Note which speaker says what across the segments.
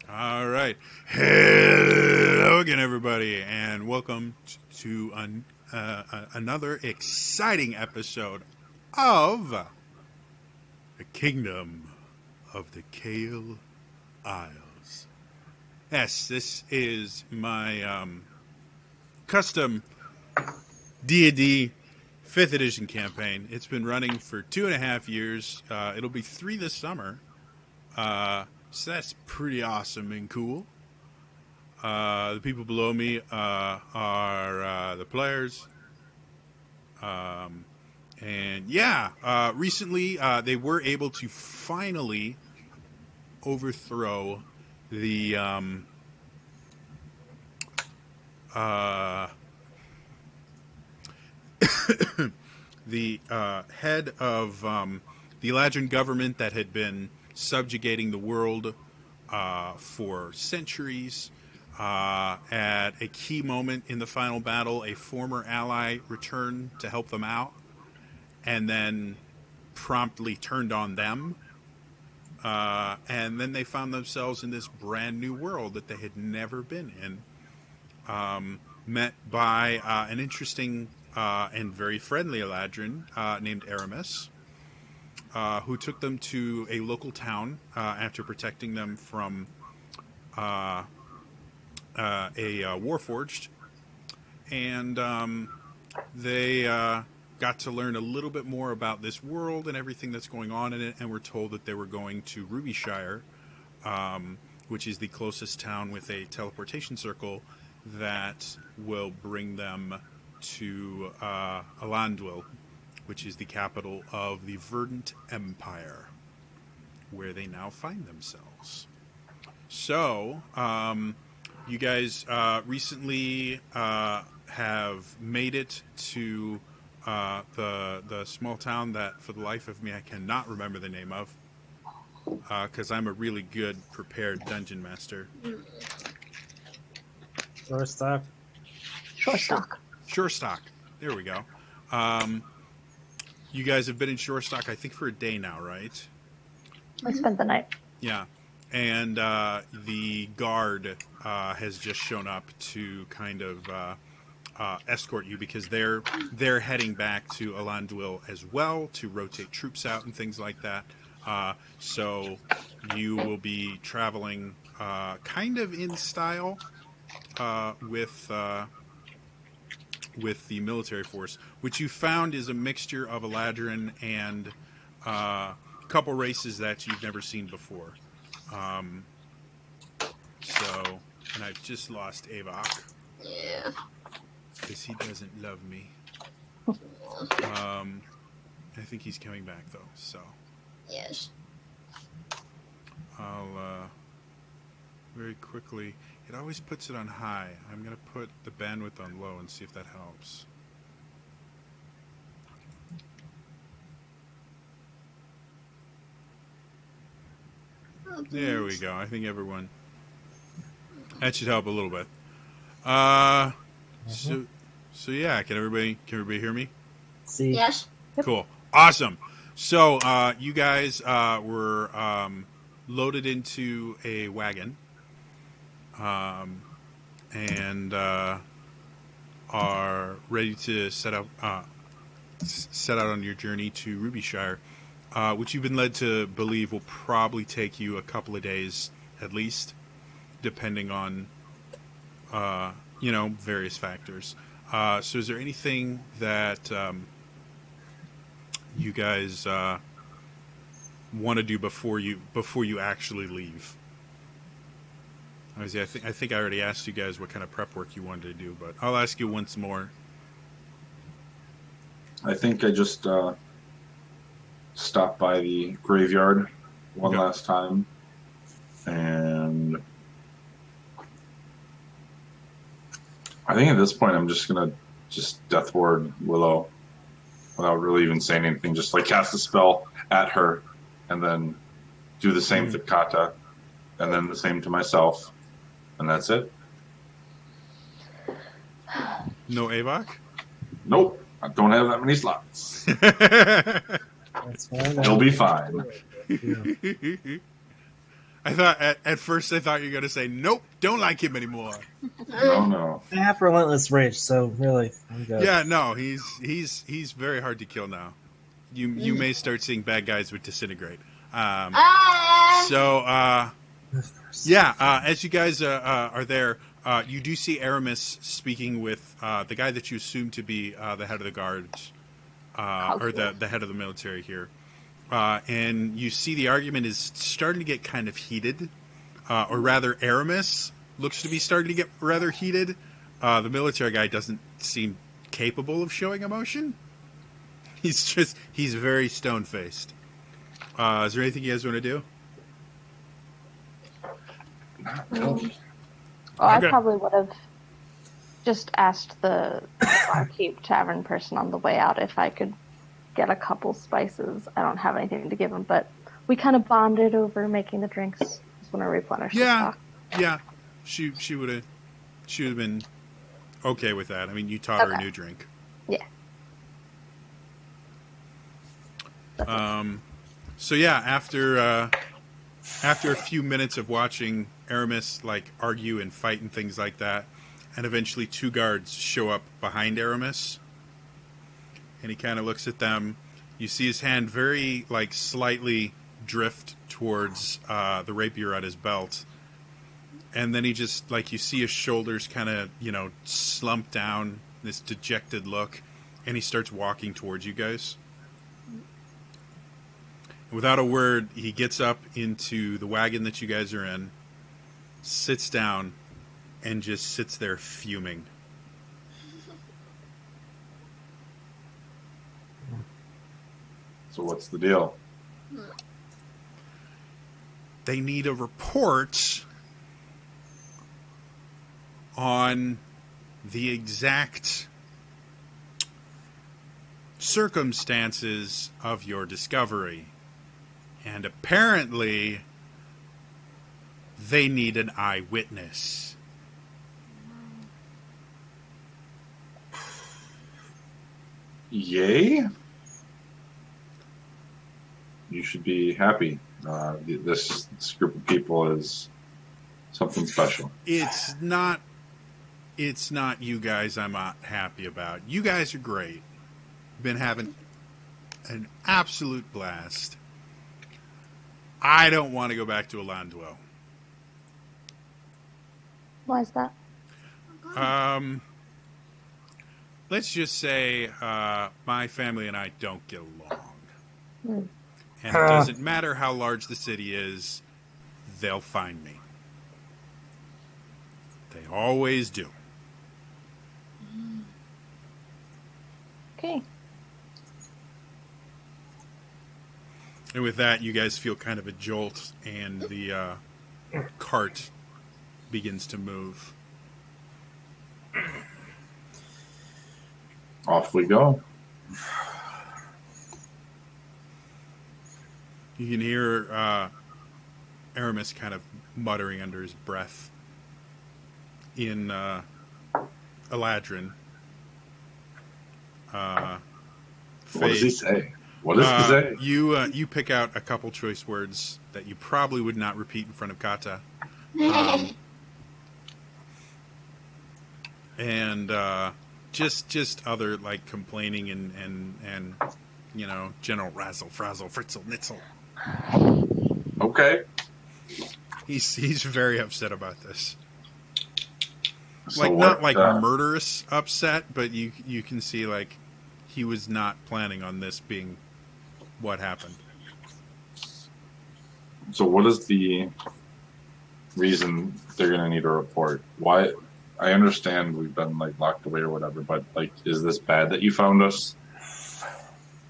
Speaker 1: All right. Hello again, everybody, and welcome to another exciting episode of the Kingdom of the Kael Isles. Yes, this is my custom D&D 5th edition campaign. It's been running for 2.5 years. It'll be 3 this summer. So that's pretty awesome and cool. The people below me are the players. And yeah, recently they were able to finally overthrow the the head of the Eladrin government that had been subjugating the world for centuries. At a key moment in the final battle, a former ally returned to help them out and then promptly turned on them. And then they found themselves in this brand new world that they had never been in. Met by an interesting and very friendly Eladrin named Aramis, who took them to a local town after protecting them from a warforged, and they got to learn a little bit more about this world and everything that's going on in it, and were told that they were going to Rubyshire, which is the closest town with a teleportation circle that will bring them to Alandwil, which is the capital of the Verdant Empire, where they now find themselves. So, you guys recently have made it to the small town that, for the life of me, I cannot remember the name of, because I'm a really good prepared dungeon master.
Speaker 2: Shorestock.
Speaker 1: Shorestock. There we go. You guys have been in Shorestock, I think, for a day now, right?
Speaker 3: I spent the night.
Speaker 1: Yeah. And the guard has just shown up to kind of escort you, because they're heading back to Alandwil as well to rotate troops out and things like that. So you will be traveling kind of in style with the military force, which you found is a mixture of Eladrin and a couple races that you've never seen before. And I've just lost Avok.
Speaker 4: Yeah.
Speaker 1: Because he doesn't love me. I think he's coming back, though, so.
Speaker 4: Yes.
Speaker 1: I'll, very quickly, it always puts it on high. I'm going to put the bandwidth on low and see if that helps. There we go. I think everyone... That should help a little bit. So yeah, can everybody hear me?
Speaker 2: See.
Speaker 4: Yes.
Speaker 1: Cool. Awesome. So you guys were loaded into a wagon and are ready to set out on your journey to Rubyshire, which you've been led to believe will probably take you a couple of days at least, depending on various factors. So is there anything that you guys want to do before you actually leave? I think I already asked you guys what kind of prep work you wanted to do, but I'll ask you once more.
Speaker 5: I think I just stopped by the graveyard one last time, and I think at this point I'm just gonna death ward Willow without really even saying anything. Just like cast a spell at her, and then do the same to Kata, and then the same to myself, and that's it.
Speaker 1: No Avok?
Speaker 5: Nope, I don't have that many slots.
Speaker 2: That's fine.
Speaker 5: It'll be fine.
Speaker 2: Yeah.
Speaker 1: I thought at first I thought you were going to say nope, don't like him anymore.
Speaker 5: No.
Speaker 2: I have relentless rage, so really, I'm good.
Speaker 1: Yeah, no, he's very hard to kill now. You may start seeing bad guys with disintegrate. So as you guys are there, you do see Aramis speaking with the guy that you assume to be the head of the guards, or the head of the military here. And you see the argument is starting to get kind of heated, or rather Aramis looks to be starting to get rather heated. The military guy doesn't seem capable of showing emotion. He's very stone-faced. Is there anything you guys want to do?
Speaker 5: Not really.
Speaker 3: Well, I
Speaker 1: Okay.
Speaker 3: probably would have just asked the barkeep tavern person on the way out if I could get a couple spices. I don't have anything to give him, but we kind of bonded over making the drinks. Just want to replenish the
Speaker 1: Yeah,
Speaker 3: stock.
Speaker 1: yeah. She would have been okay with that. I mean, you taught her a new drink.
Speaker 3: Yeah.
Speaker 1: So yeah, after a few minutes of watching Aramis like argue and fight and things like that, and eventually two guards show up behind Aramis, and he kind of looks at them. You see his hand very like slightly drift towards the rapier at his belt, and then he just like you see his shoulders kind of slump down, this dejected look, and he starts walking towards you guys. Without a word, he gets up into the wagon that you guys are in, sits down, and just sits there fuming.
Speaker 5: So what's the deal?
Speaker 1: They need a report on the exact circumstances of your discovery. And apparently, they need an eyewitness.
Speaker 5: Yay? You should be happy. This group of people is something special.
Speaker 1: It's not you guys I'm not happy about. You guys are great. Been having an absolute blast. I don't want to go back to Alandwell.
Speaker 3: Why is that?
Speaker 1: Let's just say my family and I don't get along. And it doesn't matter how large the city is, they'll find me. They always do.
Speaker 3: Okay.
Speaker 1: And with that, you guys feel kind of a jolt, and the cart begins to move.
Speaker 5: Off we go.
Speaker 1: You can hear Aramis kind of muttering under his breath in Eladrin.
Speaker 5: What does he say? What does he say?
Speaker 1: You pick out a couple choice words that you probably would not repeat in front of Kata. And just other like complaining and general razzle frazzle fritzel nitzel.
Speaker 5: Okay.
Speaker 1: He's very upset about this.
Speaker 5: So
Speaker 1: Like
Speaker 5: what,
Speaker 1: not like murderous upset, but you can see like he was not planning on this being what happened.
Speaker 5: So what is the reason they're going to need a report? Why? I understand we've been like locked away or whatever, but like, is this bad that you found us?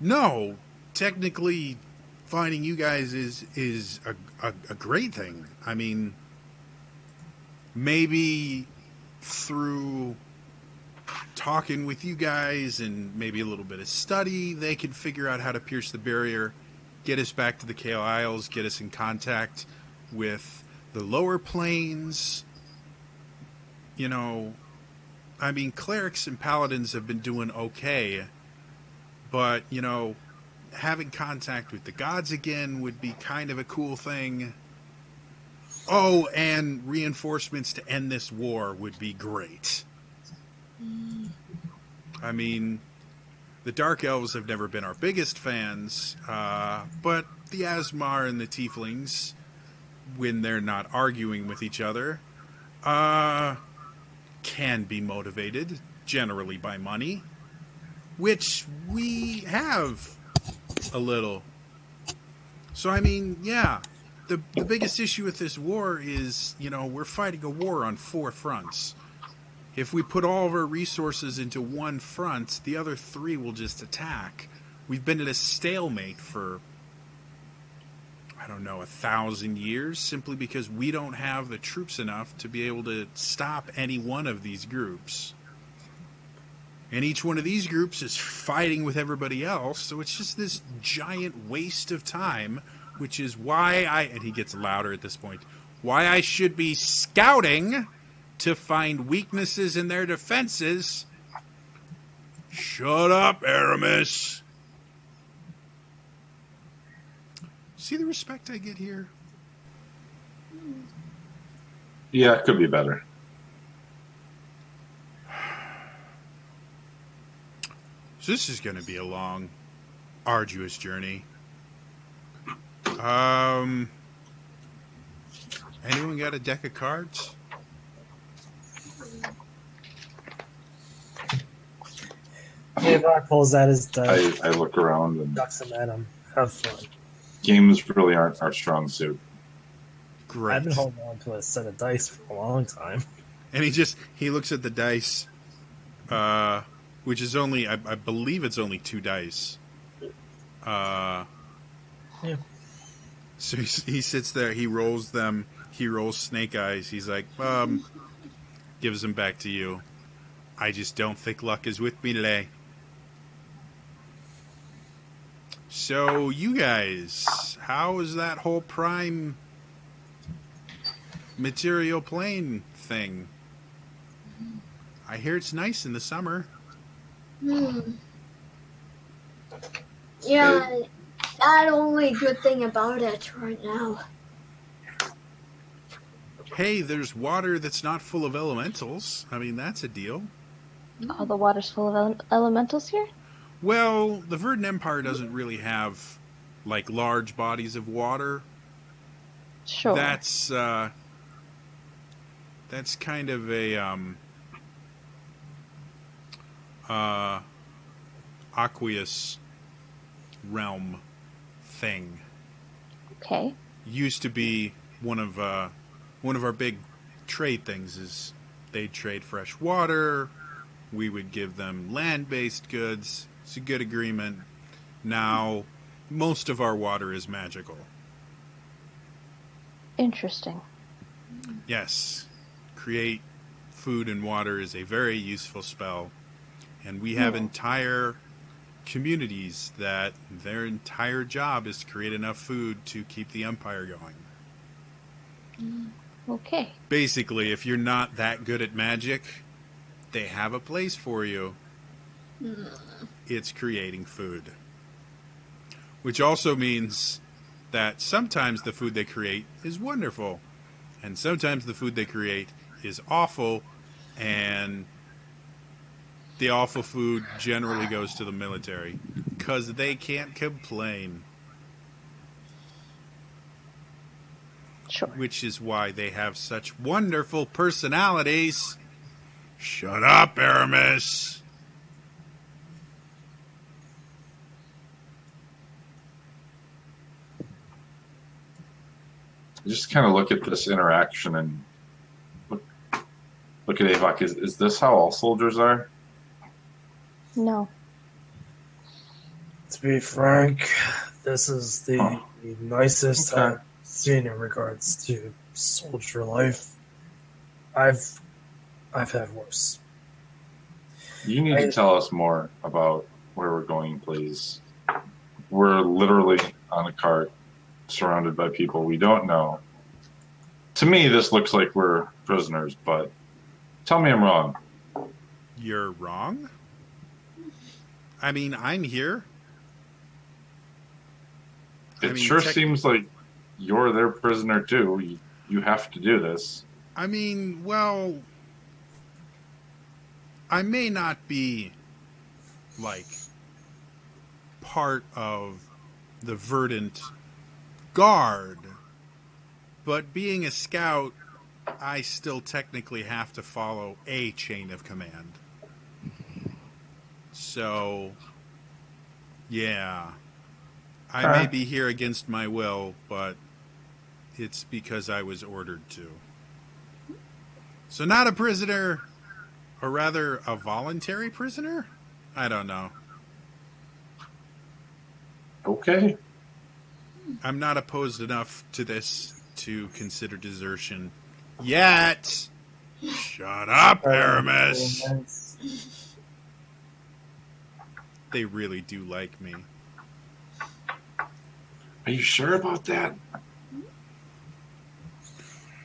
Speaker 1: No, technically, finding you guys is a great thing. I mean, maybe through talking with you guys and maybe a little bit of study, they could figure out how to pierce the barrier, get us back to the Kael Isles, get us in contact with the lower planes. I mean, clerics and paladins have been doing okay, but, having contact with the gods again would be kind of a cool thing. Oh, and reinforcements to end this war would be great. I mean, the Dark Elves have never been our biggest fans, but the Asmar and the Tieflings, when they're not arguing with each other, can be motivated, generally by money, which we have a little. So, I mean, yeah, the biggest issue with this war is, we're fighting a war on 4 fronts. If we put all of our resources into one front, the other 3 will just attack. We've been at a stalemate for, I don't know, 1,000 years, simply because we don't have the troops enough to be able to stop any one of these groups. And each one of these groups is fighting with everybody else, so it's just this giant waste of time, which is why and he gets louder at this point, why I should be scouting to find weaknesses in their defenses. Shut up, Aramis. See the respect I get here?
Speaker 5: Yeah, it could be better.
Speaker 1: So this is going to be a long, arduous journey. Anyone got a deck of cards?
Speaker 2: Avok pulls out his dice,
Speaker 5: I look around and
Speaker 2: ducks him at him. Have fun.
Speaker 5: games really aren't our strong suit.
Speaker 1: Great.
Speaker 2: I've been holding on to a set of dice for a long time.
Speaker 1: And he looks at the dice, which is only, I believe it's only 2 dice.
Speaker 2: Yeah.
Speaker 1: So he sits there, he rolls them, he rolls snake eyes. He's like, gives them back to you. I just don't think luck is with me today. So you guys, how is that whole prime material plane thing? I hear it's nice in the summer.
Speaker 4: Yeah, that only good thing about it right now.
Speaker 1: Hey, there's water that's not full of elementals. I mean, that's a deal.
Speaker 3: Oh, the water's full of elementals here?
Speaker 1: Well, the Verdant Empire doesn't really have, like, large bodies of water.
Speaker 3: Sure.
Speaker 1: That's kind of a aqueous realm thing.
Speaker 3: Okay.
Speaker 1: Used to be one of our big trade things is they'd trade fresh water. We would give them land-based goods. It's a good agreement. Now, most of our water is magical.
Speaker 3: Interesting.
Speaker 1: Yes. Create food and water is a very useful spell. And we have entire communities that their entire job is to create enough food to keep the empire going.
Speaker 3: Okay.
Speaker 1: Basically, if you're not that good at magic, they have a place for you. It's creating food. Which also means that sometimes the food they create is wonderful. And sometimes the food they create is awful. And the awful food generally goes to the military. Because they can't complain.
Speaker 3: Sure.
Speaker 1: Which is why they have such wonderful personalities. Shut up, Aramis.
Speaker 5: Just kind of look at this interaction and look at Avok. Is this how all soldiers are?
Speaker 3: No.
Speaker 2: To be frank, this is the nicest
Speaker 5: Okay.
Speaker 2: I've seen in regards to soldier life. I've had worse.
Speaker 5: You need to tell us more about where we're going, please. We're literally on a cart, surrounded by people we don't know. To me, this looks like we're prisoners, but tell me I'm wrong.
Speaker 1: You're wrong? I mean, I'm here.
Speaker 5: It sure seems like you're their prisoner too. you have to do this.
Speaker 1: I mean, well, I may not be like part of the Verdant Guard, but being a scout, I still technically have to follow a chain of command. So, yeah, I may
Speaker 5: Okay.
Speaker 1: be here against my will, but it's because I was ordered to. So, not a prisoner, or rather, a voluntary prisoner? I don't know.
Speaker 5: Okay.
Speaker 1: I'm not opposed enough to this to consider desertion yet. Shut up, Aramis. They really do like me.
Speaker 5: Are you sure about that?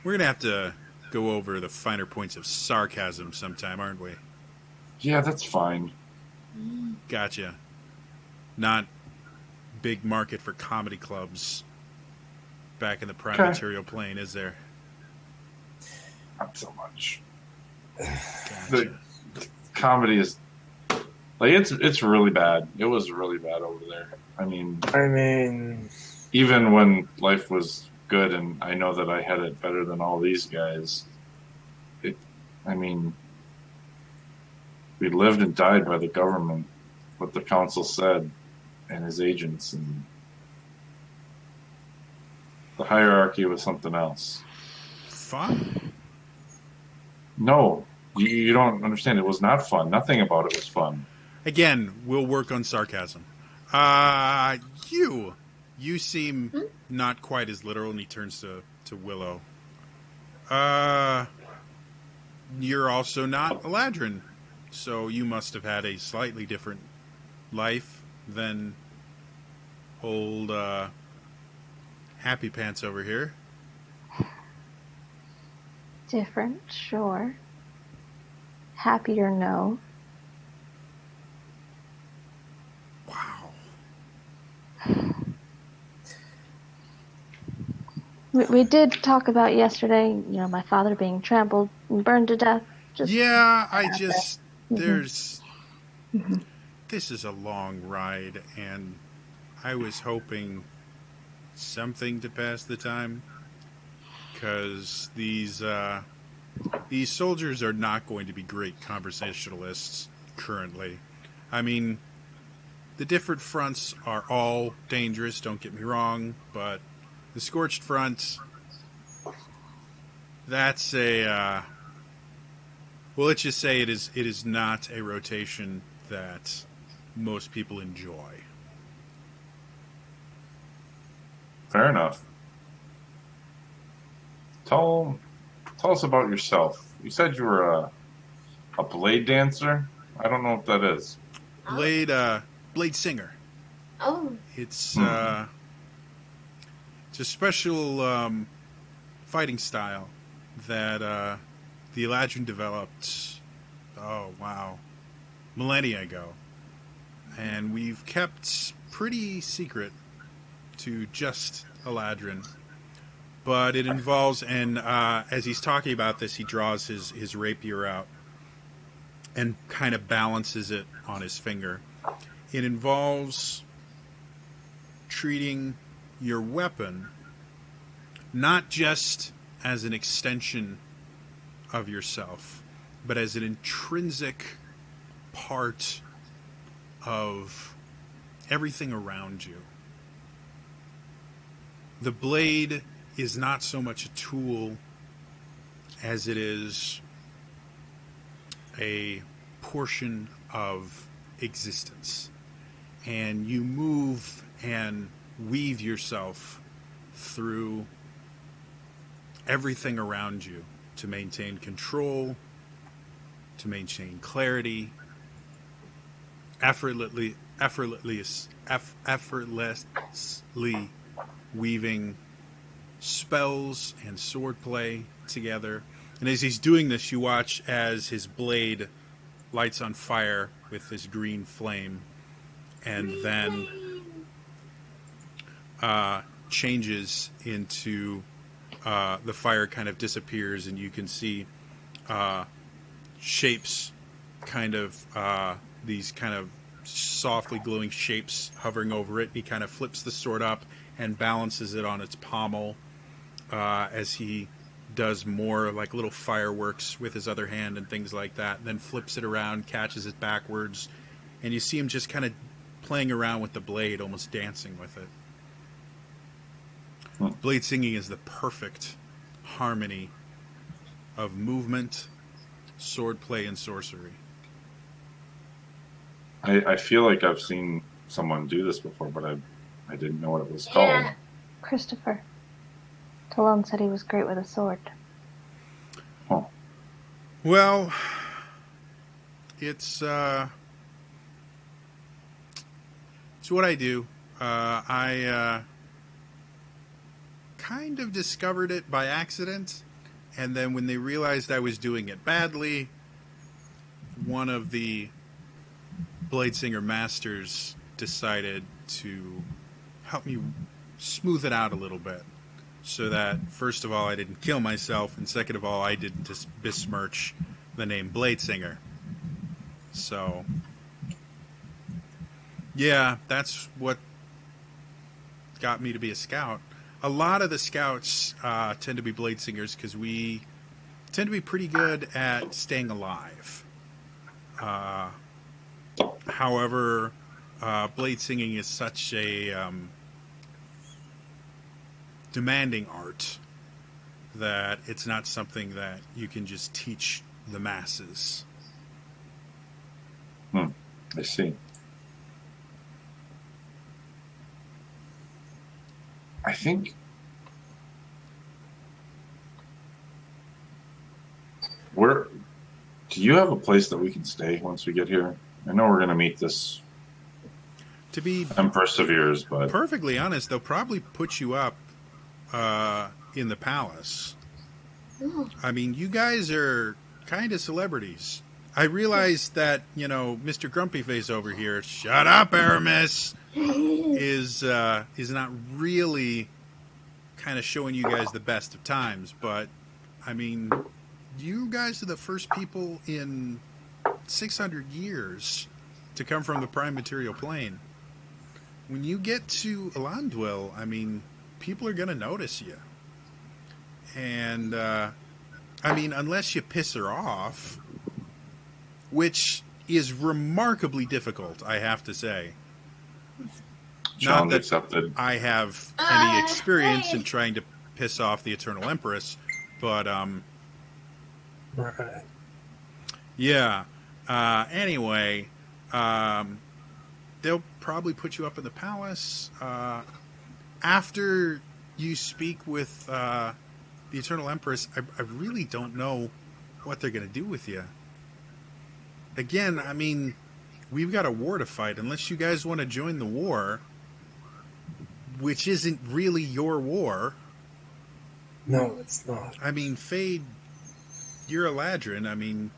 Speaker 1: We're going to have to go over the finer points of sarcasm sometime, aren't we?
Speaker 5: Yeah, that's fine.
Speaker 1: Gotcha. Not big market for comedy clubs back in the prime
Speaker 5: Okay.
Speaker 1: material plane, is there?
Speaker 5: Not so much.
Speaker 1: Gotcha.
Speaker 5: The comedy is like it's really bad. It was really bad over there. I mean, even when life was good, and I know that I had it better than all these guys. I mean, we lived and died by the government, what the council said, and his agents, and the hierarchy was something else.
Speaker 1: Fun?
Speaker 5: No, you don't understand. It was not fun. Nothing about it was fun.
Speaker 1: Again, we'll work on sarcasm. You seem not quite as literal, and he turns to Willow. You're also not Eladrin, so you must have had a slightly different life than old Happy Pants over here.
Speaker 3: Different, sure. Happier, no.
Speaker 1: Wow.
Speaker 3: We did talk about yesterday, my father being trampled and burned to death.
Speaker 1: Yeah,
Speaker 3: Mhm.
Speaker 1: there's
Speaker 3: Mhm.
Speaker 1: this is a long ride, and I was hoping something to pass the time, because these soldiers are not going to be great conversationalists currently. I mean, the different fronts are all dangerous, don't get me wrong, but the Scorched Front, that's well, let's just say it is not a rotation that most people enjoy.
Speaker 5: Fair enough. Tell us about yourself. You said you were a blade dancer. I don't know what that is.
Speaker 1: Blade Singer.
Speaker 4: Oh,
Speaker 1: It's
Speaker 5: Hmm.
Speaker 1: it's a special fighting style that the Eladrin developed. Oh wow, millennia ago, and we've kept pretty secret to just Eladrin. But it involves, and as he's talking about this, he draws his rapier out and kind of balances it on his finger. It involves treating your weapon not just as an extension of yourself, but as an intrinsic part of everything around you. The blade is not so much a tool as it is a portion of existence. And you move and weave yourself through everything around you to maintain control, to maintain clarity, effortlessly weaving spells and swordplay together. And as he's doing this, you watch as his blade lights on fire with this green flame, and then changes into the fire kind of disappears, and you can see shapes, kind of these kind of softly glowing shapes hovering over it. He kind of flips the sword up and balances it on its pommel as he does more like little fireworks with his other hand and things like that, and then flips it around, catches it backwards, and you see him just kind of playing around with the blade, almost dancing with it. Blade singing is the perfect harmony of movement, swordplay, and sorcery.
Speaker 5: I feel like I've seen someone do this before, but I didn't know what it was called.
Speaker 4: Yeah.
Speaker 3: Christopher. Talon said he was great with a sword.
Speaker 5: Huh.
Speaker 1: Well, it's what I do. I kind of discovered it by accident, and then when they realized I was doing it badly, one of the Bladesinger masters decided to help me smooth it out a little bit, so that first of all I didn't kill myself, and second of all I didn't just besmirch the name Bladesinger. So yeah, that's what got me to be a scout. A lot of the scouts tend to be Bladesingers because we tend to be pretty good at staying alive. However, blade singing is such a demanding art that it's not something that you can just teach the masses.
Speaker 5: I see. I think do you have a place that we can stay once we get here? I know we're going to meet this
Speaker 1: To be
Speaker 5: Empress of Years, but
Speaker 1: perfectly honest, they'll probably put you up in the palace. I mean, you guys are kind of celebrities. I realize that, Mr. Grumpy Face over here, shut up, Aramis, is not really kind of showing you guys the best of times. But, I mean, you guys are the first people in 600 years to come from the prime material plane. When you get to Elandwil, I mean, people are going to notice you. And, I mean, unless you piss her off, which is remarkably difficult, I have to say. Not
Speaker 5: challenge
Speaker 1: that
Speaker 5: accepted.
Speaker 1: I have any experience in trying to piss off the Eternal Empress, but,
Speaker 2: Right.
Speaker 1: yeah. Anyway, they'll probably put you up in the palace. After you speak with the Eternal Empress, I really don't know what they're going to do with you. Again, I mean, we've got a war to fight. Unless you guys want to join the war, which isn't really your war.
Speaker 2: No, it's not.
Speaker 1: I mean, Fade, you're a Ladrin. I mean,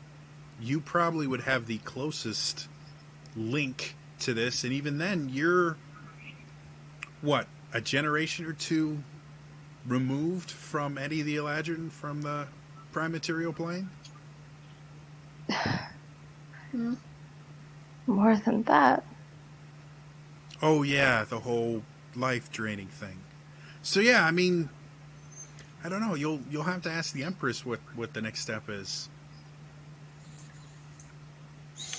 Speaker 1: you probably would have the closest link to this, and even then, you're, what, a generation or two removed from any of the Eladrin from the prime material plane?
Speaker 3: More than that.
Speaker 1: Oh yeah, the whole life draining thing. So yeah, I mean, I don't know. You'll have to ask the Empress what the next step is.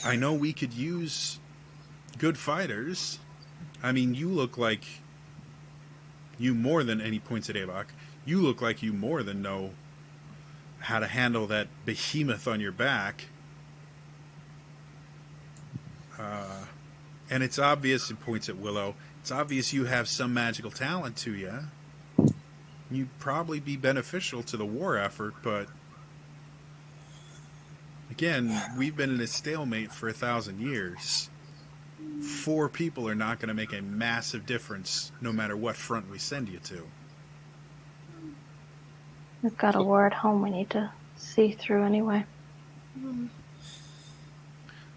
Speaker 1: I know we could use good fighters. I mean, you look like you more than any points at Avok. You look like you more than know how to handle that behemoth on your back. And it's obvious, it points at Willow, it's obvious you have some magical talent to you. You'd probably be beneficial to the war effort, but again, we've been in a stalemate for 1,000 years. 4 people are not going to make a massive difference no matter what front we send you to.
Speaker 3: We've got a war at home we need to see through anyway.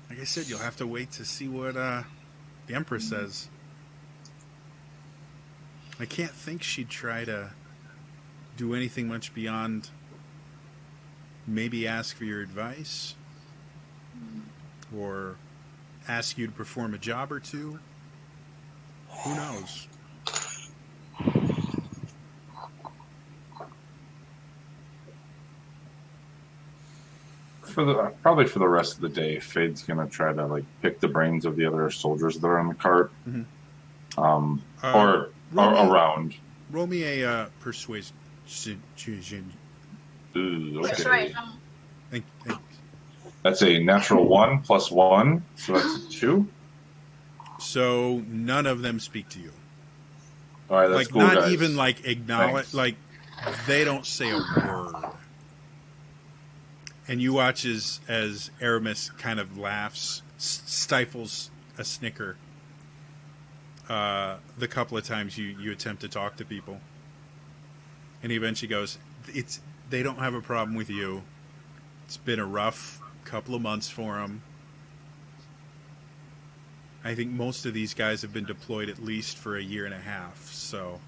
Speaker 1: Like I said, you'll have to wait to see what the Empress says. I can't think she'd try to do anything much beyond maybe ask for your advice or ask you to perform a job or two. Who knows?
Speaker 5: Probably for the rest of the day, Fade's gonna try to like pick the brains of the other soldiers that are on the cart,
Speaker 1: Mhm.
Speaker 5: or
Speaker 1: roll me-
Speaker 5: around.
Speaker 1: Roll me a persuasion.
Speaker 5: Ooh,
Speaker 4: That's
Speaker 5: okay.
Speaker 4: right.
Speaker 1: Thanks.
Speaker 5: That's a natural 1 + 1, so that's a 2.
Speaker 1: So none of them speak to you.
Speaker 5: All right, that's
Speaker 1: Like
Speaker 5: cool,
Speaker 1: not
Speaker 5: guys.
Speaker 1: even like acknowledge.
Speaker 5: Thanks.
Speaker 1: Like they don't say a word. And you watch as Aramis kind of laughs, stifles a snicker. The couple of times you attempt to talk to people, and he eventually goes, they don't have a problem with you. It's been a rough couple of months for them. I think most of these guys have been deployed at least for a year and a half. So,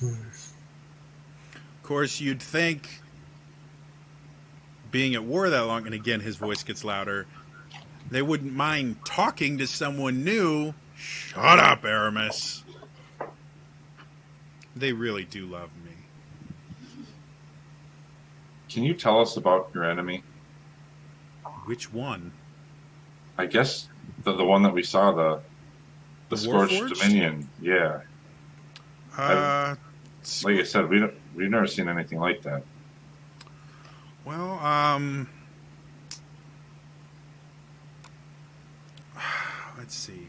Speaker 1: of course, you'd think being at war that long, and again his voice gets louder, they wouldn't mind talking to someone new. Shut up, Aramis. They really do love me.
Speaker 5: Can you tell us about your enemy?
Speaker 1: Which one?
Speaker 5: I guess the one that we saw, the Scorched
Speaker 1: Warforged?
Speaker 5: Dominion. Yeah,
Speaker 1: Uh,
Speaker 5: like I said, we've never seen anything like that.
Speaker 1: well, let's see.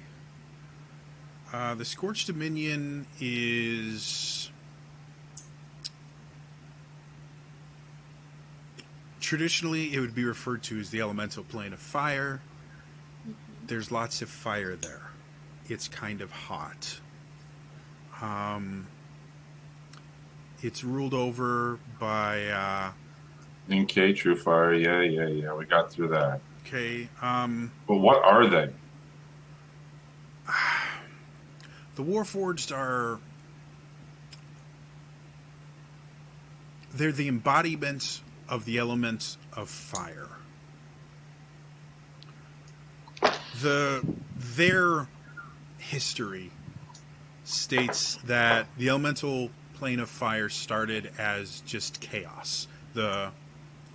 Speaker 1: The Scorched Dominion is traditionally it would be referred to as the elemental plane of fire. There's lots of fire there. It's kind of hot. It's ruled over by
Speaker 5: Okay, True Fire. Yeah. We got through that.
Speaker 1: okay.
Speaker 5: But what are they?
Speaker 1: The Warforged they're the embodiment of the element of fire. Their history states that the elemental plane of fire started as just chaos. The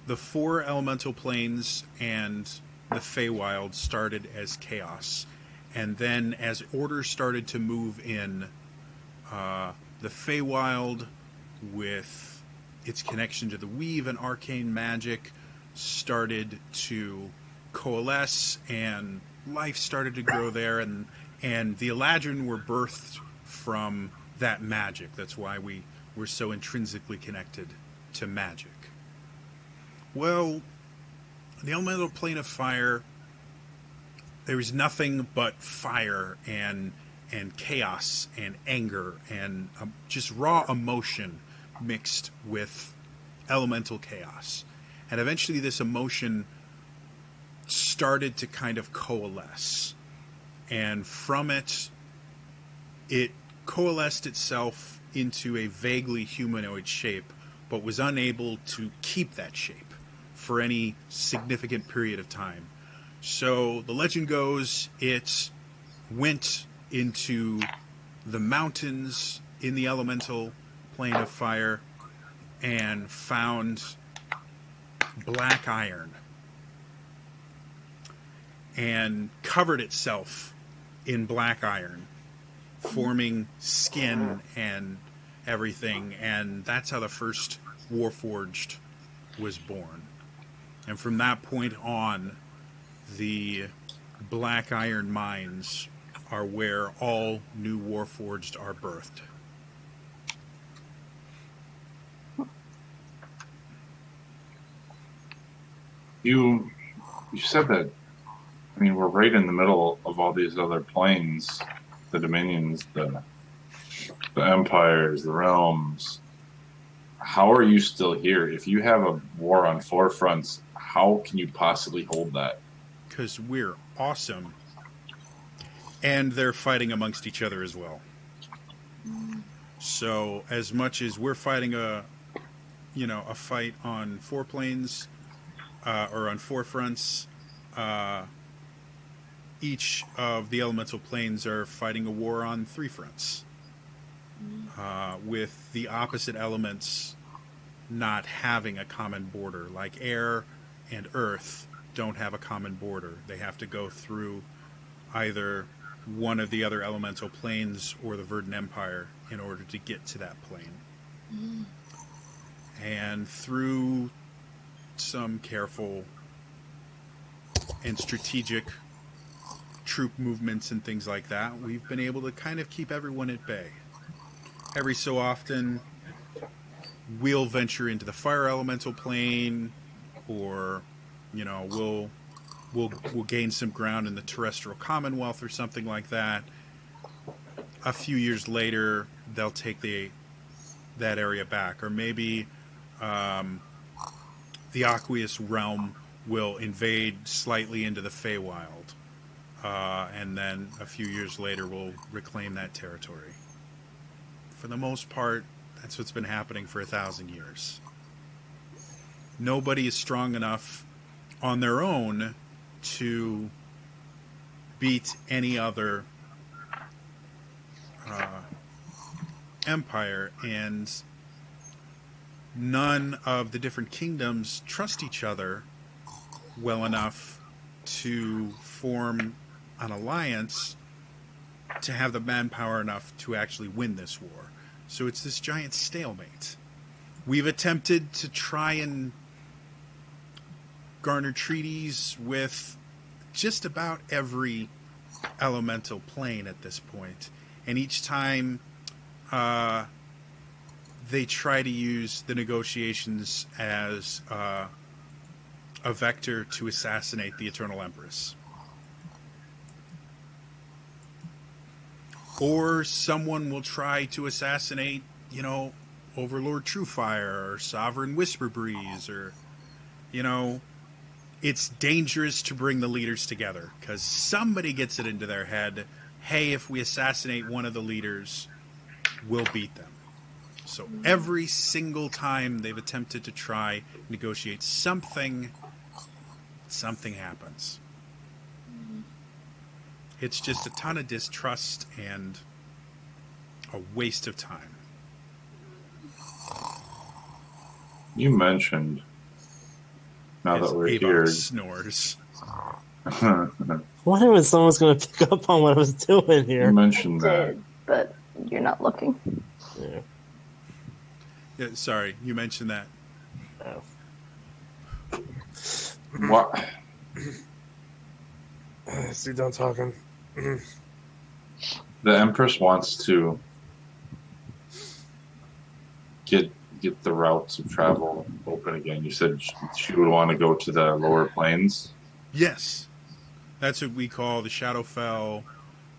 Speaker 1: 4 elemental planes and the Feywild started as chaos. And then as order started to move in, the Feywild, with its connection to the Weave and arcane magic, started to coalesce, and life started to grow there, and the Eladrin were birthed from that magic. That's why we're so intrinsically connected to magic. Well, the elemental plane of fire, there is nothing but fire and chaos and anger and just raw emotion mixed with elemental chaos. And eventually this emotion started to kind of coalesce. And from it coalesced itself into a vaguely humanoid shape, but was unable to keep that shape for any significant period of time. So the legend goes it went into the mountains in the elemental plane of fire and found black iron and covered itself in black iron, forming skin and everything, and that's how the first Warforged was born. And from that point on, the black iron mines are where all new Warforged are birthed.
Speaker 5: You said that. I mean, we're right in the middle of all these other planes, the dominions, the empires, the realms. How are you still here? If you have a war on 4 fronts, how can you possibly hold that?
Speaker 1: Because we're awesome. And they're fighting amongst each other as well. So as much as we're fighting a fight on four planes or on four fronts, uh, each of the elemental planes are fighting a war on three fronts, with the opposite elements not having a common border. Like air and earth don't have a common border. They have to go through either one of the other elemental planes or the Verdant Empire in order to get to that plane. And through some careful and strategic troop movements and things like that, we've been able to kind of keep everyone at bay. Every so often, we'll venture into the fire elemental plane, or we'll gain some ground in the terrestrial Commonwealth or something like that. A few years later, they'll take that area back, or maybe the Aqueous realm will invade slightly into the Feywild, and then a few years later, we'll reclaim that territory. For the most part, that's what's been happening for 1,000 years. Nobody is strong enough on their own to beat any other empire, and none of the different kingdoms trust each other well enough to form an alliance to have the manpower enough to actually win this war. So it's this giant stalemate. We've attempted to try and garner treaties with just about every elemental plane at this point, and each time they try to use the negotiations as a vector to assassinate the Eternal Empress. Or someone will try to assassinate, Overlord Truefire or Sovereign Whisperbreeze, or, it's dangerous to bring the leaders together because somebody gets it into their head, hey, if we assassinate one of the leaders, we'll beat them. So every single time they've attempted to try negotiate something happens. It's just a ton of distrust and a waste of time.
Speaker 5: You mentioned, now
Speaker 1: As
Speaker 5: that we're
Speaker 1: Avok
Speaker 5: here,
Speaker 1: snores.
Speaker 6: Wonder when someone's going to pick up on what I was doing
Speaker 5: you
Speaker 6: here.
Speaker 5: mentioned that.
Speaker 3: Did, but you're not looking.
Speaker 6: Yeah.
Speaker 1: Yeah, sorry, you mentioned that.
Speaker 6: Oh.
Speaker 5: What?
Speaker 6: Is he done talking?
Speaker 5: The Empress wants to get the routes of travel open again. You said she would want to go to the lower plains.
Speaker 1: Yes. That's what we call the Shadowfell,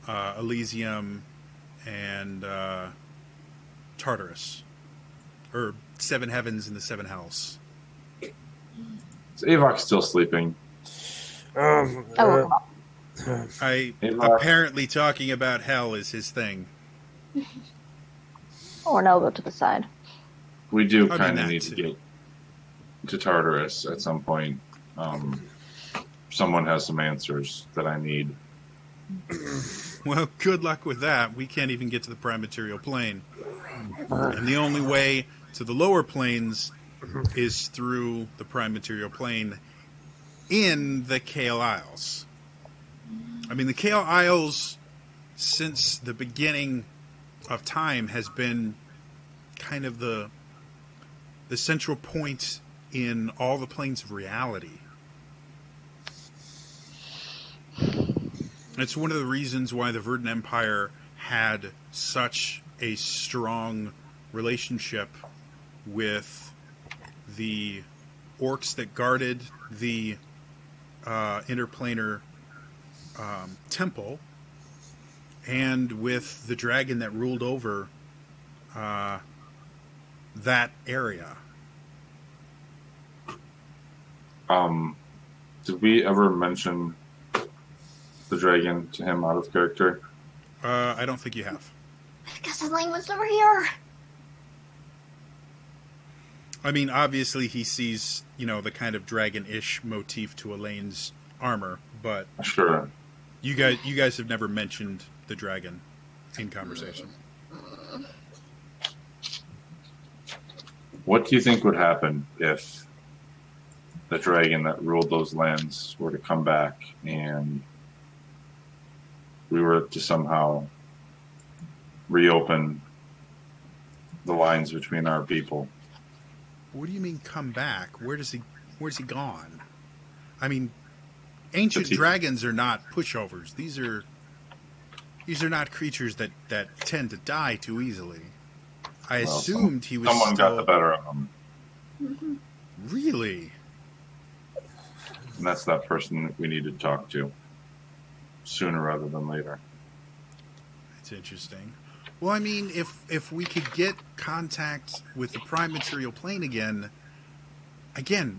Speaker 1: Elysium, and Tartarus. Or Seven Heavens and the Seven Hells.
Speaker 5: Is Avok still sleeping?
Speaker 1: Apparently talking about hell is his thing.
Speaker 3: Or an elbow to the side.
Speaker 5: We do
Speaker 1: I mean,
Speaker 5: kind of
Speaker 1: that
Speaker 5: need
Speaker 1: too.
Speaker 5: to get to Tartarus at some point. Someone has some answers that I need.
Speaker 1: Well, good luck with that. We can't even get to the prime material plane. And the only way to the lower planes is through the prime material plane in the Kael Isles. I mean, the Kael Isles, since the beginning of time, has been kind of the central point in all the planes of reality. It's one of the reasons why the Verdant Empire had such a strong relationship with the orcs that guarded the interplanar temple, and with the dragon that ruled over that area.
Speaker 5: Did we ever mention the dragon to him out of character?
Speaker 1: I don't think you have.
Speaker 4: guess the lane was over here.
Speaker 1: I mean, obviously he sees, the kind of dragon-ish motif to Elaine's armor, but
Speaker 5: Sure.
Speaker 1: you guys have never mentioned the dragon in conversation.
Speaker 5: What do you think would happen if the dragon that ruled those lands were to come back and we were to somehow reopen the lines between our people?
Speaker 1: What do you mean come back? Where's he gone? I mean, ancient dragons are not pushovers. These are not creatures that tend to die too easily. I assumed he was
Speaker 5: someone
Speaker 1: still...
Speaker 5: got the better of him.
Speaker 4: Mm-hmm.
Speaker 1: Really?
Speaker 5: And that's that person that we need to talk to sooner rather than later.
Speaker 1: That's interesting. Well, I mean, if we could get contact with the prime material plane again,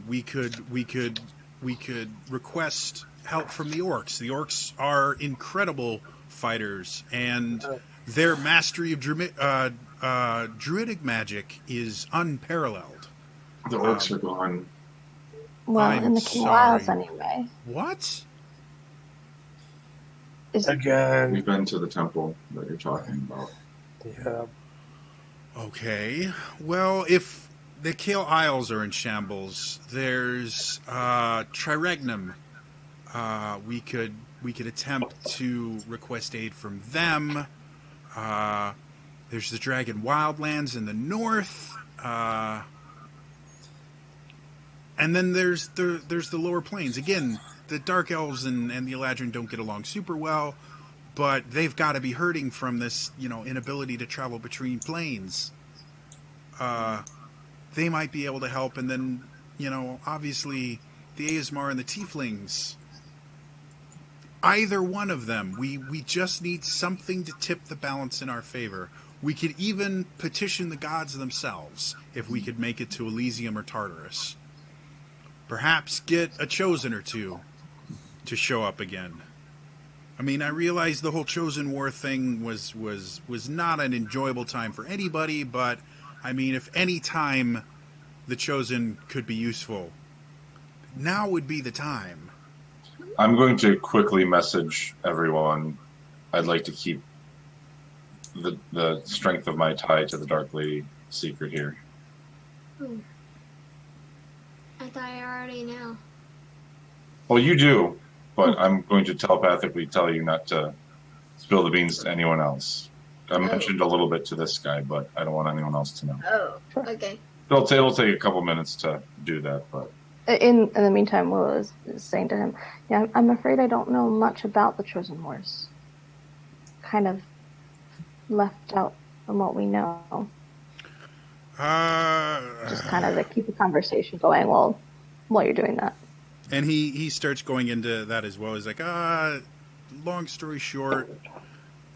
Speaker 1: we could request help from the orcs. The orcs are incredible fighters, and their mastery of druidic magic is unparalleled.
Speaker 5: The orcs are gone.
Speaker 3: Well,
Speaker 1: I'm
Speaker 3: in the Kael
Speaker 1: sorry.
Speaker 3: Isles anyway.
Speaker 1: What?
Speaker 3: Is
Speaker 6: Again.
Speaker 5: We've been to the temple that you're talking about.
Speaker 6: Yeah.
Speaker 1: Okay. Well, if the Kael Isles are in shambles, there's Triregnum. We could attempt to request aid from them. There's the Dragon Wildlands in the north. And then there's the lower plains. Again, the Dark Elves and the Eladrin don't get along super well, but they've got to be hurting from this, inability to travel between planes. They might be able to help, and then, obviously the Aesmar and the Tieflings. Either one of them. We just need something to tip the balance in our favor. We could even petition the gods themselves if we could make it to Elysium or Tartarus. Perhaps get a chosen or two to show up again. I mean, I realize the whole Chosen War thing was not an enjoyable time for anybody, but I mean, if any time the Chosen could be useful, now would be the time.
Speaker 5: I'm going to quickly message everyone. I'd like to keep the strength of my tie to the Dark Lady secret here.
Speaker 4: I thought I already know.
Speaker 5: Well, you do, but I'm going to telepathically tell you not to spill the beans to anyone else. I mentioned a little bit to this guy, but I don't want anyone else to know.
Speaker 4: Oh, okay.
Speaker 5: It'll take a couple minutes to do that, but
Speaker 3: in the meantime, Willow is saying to him, "Yeah, I'm afraid I don't know much about the Chosen Wars. Kind of left out from what we know. Just kind of to keep the conversation going while you're doing that."
Speaker 1: And he starts going into that as well. He's like, long story short,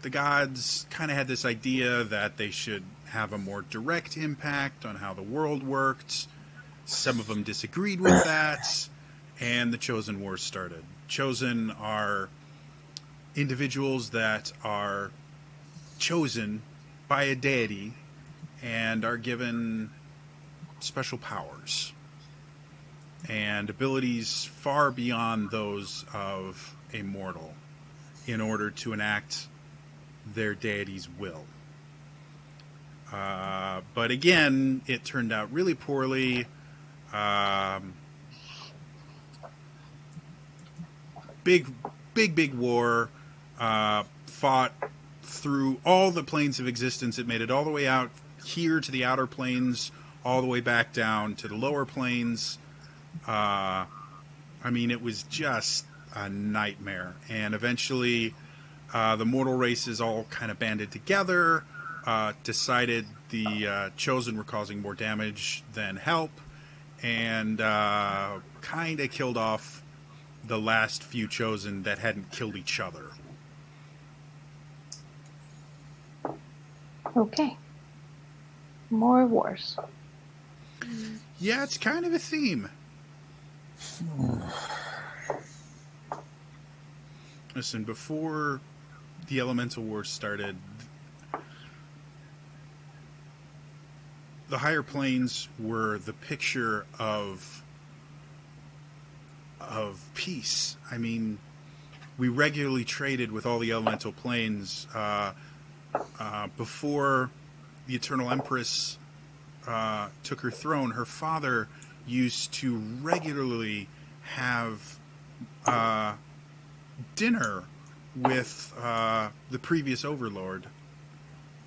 Speaker 1: the gods kind of had this idea that they should have a more direct impact on how the world worked. Some of them disagreed with that, and the Chosen Wars started. Chosen are individuals that are chosen by a deity and are given special powers and abilities far beyond those of a mortal in order to enact their deity's will. But again, it turned out really poorly. Big war. Fought through all the planes of existence. It made it all the way out here to the outer planes, all the way back down to the lower planes. I mean, it was just a nightmare. And eventually, the mortal races all kind of banded together, decided the Chosen were causing more damage than help, and kind of killed off the last few Chosen that hadn't killed each other.
Speaker 3: Okay. More wars.
Speaker 1: Yeah, it's kind of a theme. Listen, before the Elemental Wars started, the higher planes were the picture of peace. I mean, we regularly traded with all the elemental planes. Before the Eternal Empress took her throne, her father used to regularly have dinner with the previous overlord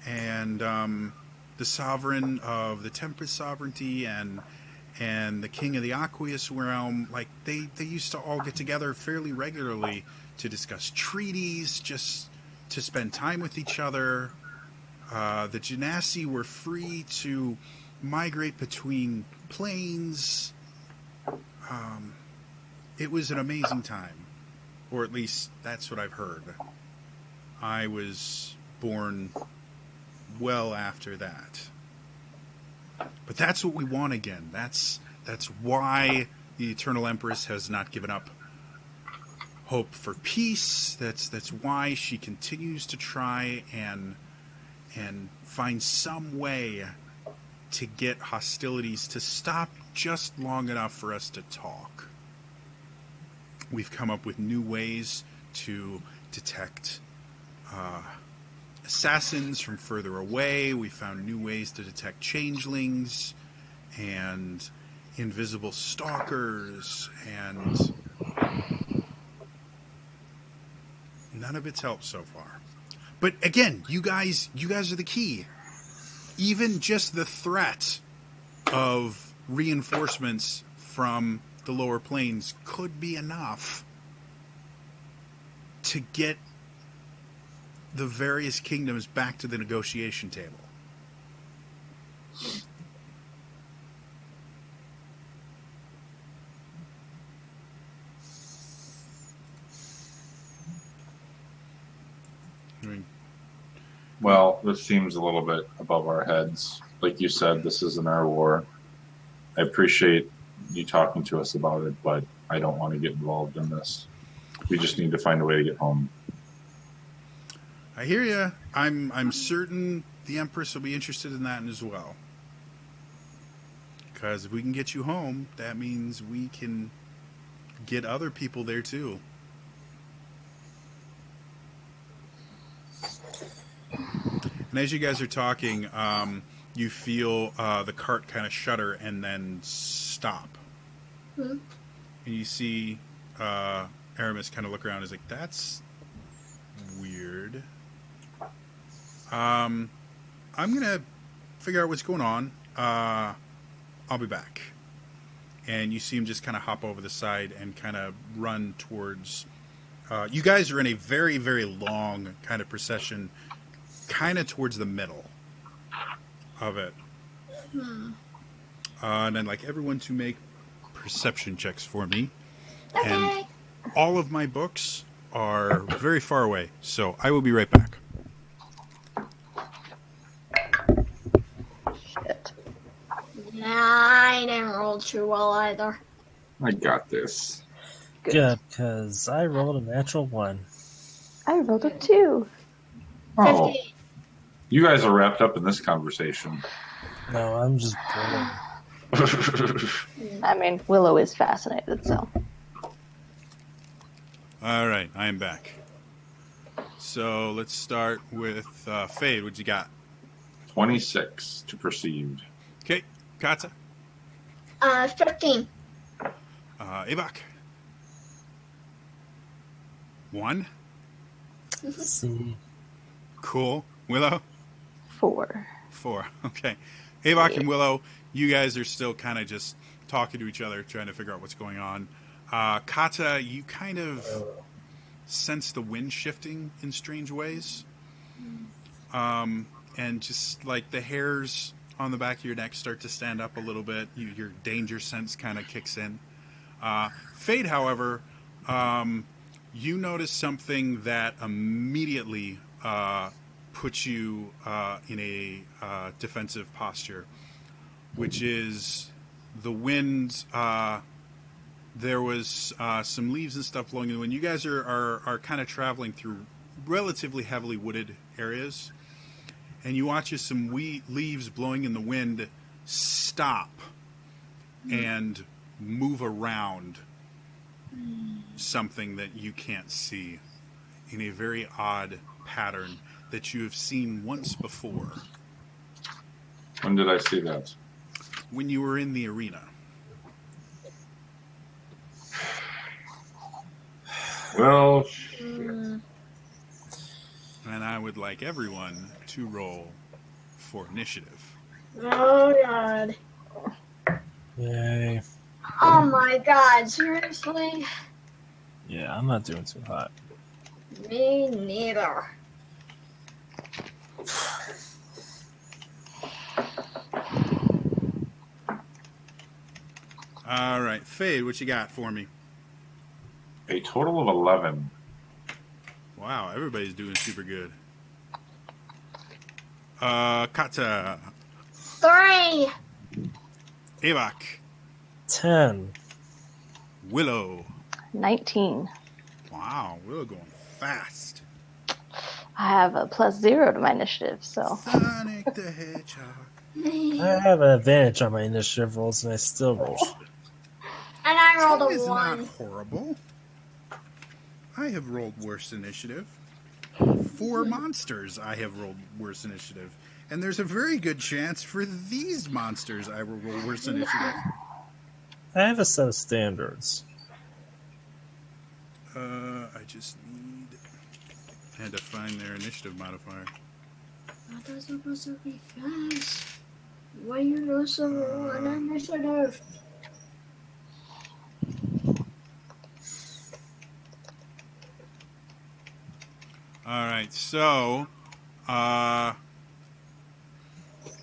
Speaker 1: and the sovereign of the Tempest sovereignty and the king of the Aqueous realm. Like they used to all get together fairly regularly to discuss treaties, just to spend time with each other. The Genasi were free to migrate between planes. It was an amazing time, or at least that's what I've heard. I was born well after that. But that's what we want again. That's why the Eternal Empress has not given up hope for peace. That's why she continues to try and find some way to get hostilities to stop just long enough for us to talk. We've come up with new ways to detect assassins from further away. We found new ways to detect changelings and invisible stalkers, and none of it's helped so far. But again, you guys are the key. Even just the threat of reinforcements from the lower planes could be enough to get the various kingdoms back to the negotiation table. I mean,
Speaker 5: Well, this seems a little bit above our heads. Like you said, this isn't our war. I appreciate you talking to us about it, but I don't want to get involved in this. We just need to find a way to get home.
Speaker 1: I hear you. I'm certain the Empress will be interested in that as well. Because if we can get you home, that means we can get other people there too. And as you guys are talking, you feel the cart kind of shudder and then stop.
Speaker 4: Hmm?
Speaker 1: And you see Aramis kind of look around and is like, that's weird. I'm going to figure out what's going on. I'll be back. And you see him just kind of hop over the side and kind of run towards... you guys are in a very, very long kind of procession, kind of towards the middle of it. And I'd like everyone to make perception checks for me.
Speaker 4: Okay.
Speaker 1: And all of my books are very far away, so I will be right back.
Speaker 3: Shit.
Speaker 4: Yeah, I didn't roll too well either.
Speaker 5: I got this.
Speaker 6: Good, because I rolled a natural 1.
Speaker 3: I rolled a 2.
Speaker 5: Oh,
Speaker 4: 50.
Speaker 5: you guys are wrapped up in this conversation.
Speaker 6: No, I'm just bored.
Speaker 3: I mean, Willow is fascinated, so.
Speaker 1: All right, I am back. So let's start with Fade. What you got?
Speaker 5: 26 to perceive.
Speaker 1: Okay, Kata,
Speaker 4: 13.
Speaker 1: Ibak. 1.
Speaker 6: See.
Speaker 1: Cool. Willow?
Speaker 3: 4.
Speaker 1: 4. Okay. Avok and Willow, you guys are still kind of just talking to each other, trying to figure out what's going on. Kata, you kind of sense the wind shifting in strange ways. And just like the hairs on the back of your neck start to stand up a little bit. Your danger sense kind of kicks in. Fade, however, you notice something that immediately puts you in a defensive posture, which is the wind. There was some leaves and stuff blowing in the wind. You guys are kind of traveling through relatively heavily wooded areas, and you watch as some leaves blowing in the wind stop and move around something that you can't see in a very odd pattern that you have seen once before
Speaker 5: When did I see that?
Speaker 1: when you were in the arena.
Speaker 5: Well,
Speaker 4: Mm.
Speaker 1: And I would like everyone to roll for initiative.
Speaker 4: Oh god.
Speaker 6: Yay.
Speaker 4: Oh my god, seriously?
Speaker 6: Yeah, I'm not doing too hot.
Speaker 4: Me neither.
Speaker 1: All right, Fade, what you got for me?
Speaker 5: a total of 11.
Speaker 1: Wow, everybody's doing super good. Kata,
Speaker 4: 3.
Speaker 1: Avak,
Speaker 6: 10.
Speaker 1: Willow.
Speaker 3: 19.
Speaker 1: Wow, Willow going fast.
Speaker 3: I have a +0 to my initiative, so
Speaker 1: Sonic the Hedgehog.
Speaker 6: I have an advantage on my initiative rolls, and I still roll shit.
Speaker 4: And I rolled
Speaker 1: 10
Speaker 4: a
Speaker 1: is
Speaker 4: 1.
Speaker 1: not horrible. I have rolled worse initiative. 4 monsters I have rolled worse initiative. And there's a very good chance for these monsters I will roll worse initiative.
Speaker 6: I have a set of standards.
Speaker 1: I just need... I had to find their initiative modifier.
Speaker 4: That's supposed to be fast. Why you know so an initiative?
Speaker 1: All right, so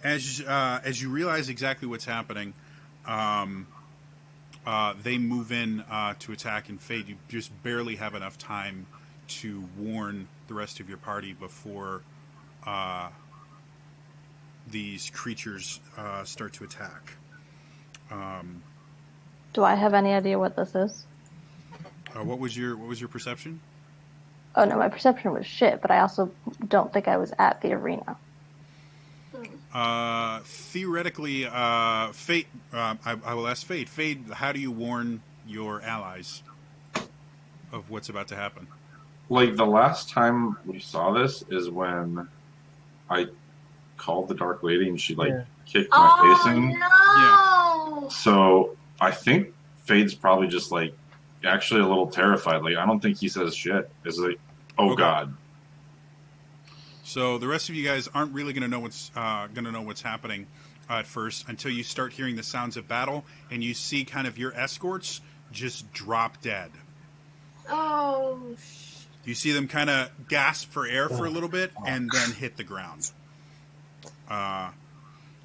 Speaker 1: as you realize exactly what's happening, they move in to attack and Fade. You just barely have enough time to warn the rest of your party before these creatures start to attack.
Speaker 3: do I have any idea what this is?
Speaker 1: What was your perception?
Speaker 3: Oh no, my perception was shit, but I also don't think I was at the arena.
Speaker 1: Theoretically, Fate. I will ask Fate. Fate, how do you warn your allies of what's about to happen?
Speaker 5: Like, the last time we saw this is when I called the Dark Lady and she, like,
Speaker 6: Yeah.
Speaker 5: kicked my face
Speaker 4: Oh
Speaker 5: in.
Speaker 4: no!
Speaker 5: So I think Fade's probably just, like, actually a little terrified. Like, I don't think he says shit. It's like, oh,
Speaker 1: Okay.
Speaker 5: God.
Speaker 1: So the rest of you guys aren't really going to know what's happening at first until you start hearing the sounds of battle and you see kind of your escorts just drop dead.
Speaker 4: Oh,
Speaker 1: You see them kind of gasp for air for a little bit and then hit the ground.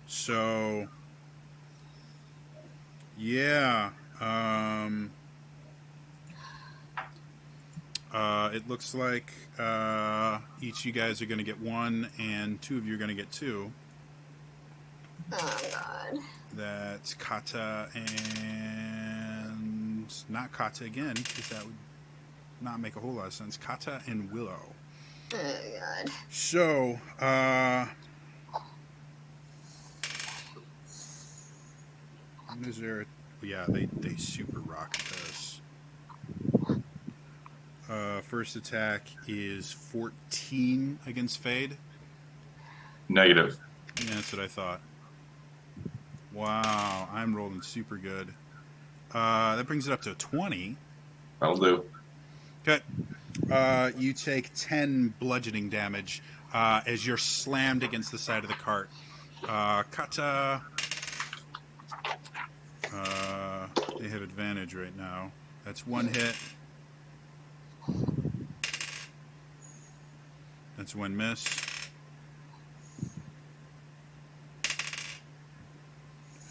Speaker 1: So yeah. It looks like each of you guys are going to get 1 and 2 of you are going to get 2.
Speaker 4: oh god.
Speaker 1: That's Kata and... not Kata again, because that would not make a whole lot of sense. Kata and Willow.
Speaker 4: Oh god.
Speaker 1: So, is there... yeah, they super rock this. First attack is 14 against Fade.
Speaker 5: Negative.
Speaker 1: Yeah, that's what I thought. Wow, I'm rolling super good. That brings it up to 20.
Speaker 5: That'll do.
Speaker 1: Okay. You take 10 bludgeoning damage as you're slammed against the side of the cart. Kata. They have advantage right now. That's 1 hit. That's 1 miss.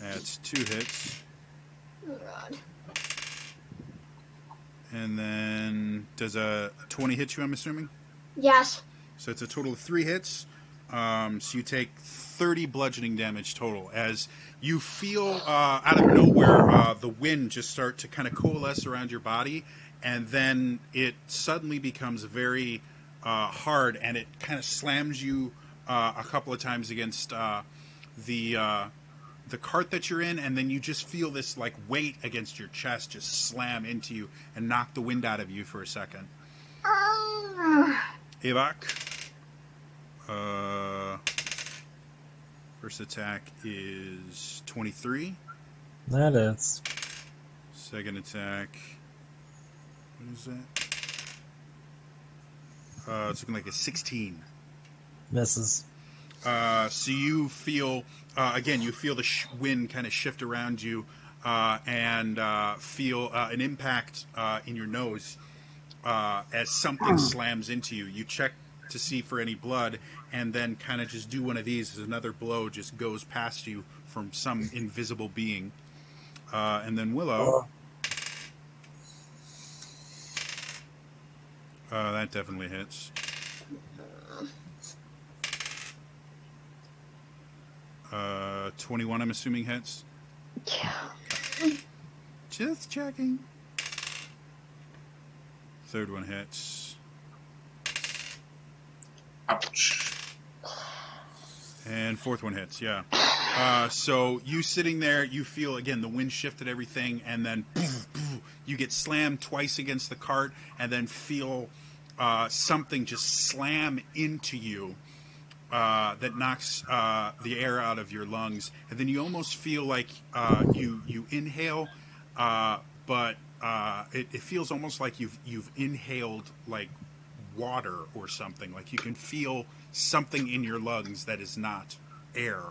Speaker 1: That's 2 hits.
Speaker 4: Oh god.
Speaker 1: And then does a 20 hit you, I'm assuming?
Speaker 4: Yes.
Speaker 1: So it's a total of 3 hits. So you take 30 bludgeoning damage total as you feel out of nowhere the wind just start to kind of coalesce around your body, and then it suddenly becomes very hard, and it kind of slams you a couple of times against the the cart that you're in, and then you just feel this like weight against your chest just slam into you and knock the wind out of you for a second. Evok. First attack is 23.
Speaker 6: That is.
Speaker 1: Second attack. What is that? It's looking like a 16.
Speaker 6: Misses.
Speaker 1: So you feel, again, you feel the wind kind of shift around you and feel an impact in your nose as something slams into you. You check to see for any blood and then kind of just do one of these as another blow just goes past you from some invisible being. And then Willow. That definitely hits. 21, I'm assuming, hits.
Speaker 3: Yeah.
Speaker 1: Just checking. Third one hits.
Speaker 5: Ouch.
Speaker 1: And fourth one hits, yeah. So you sitting there, you feel, again, the wind shifted everything, and then you get slammed twice against the cart, and then feel something just slam into you that knocks the air out of your lungs. And then you almost feel like you inhale, but it feels almost like you've inhaled like water or something. Like you can feel something in your lungs that is not air.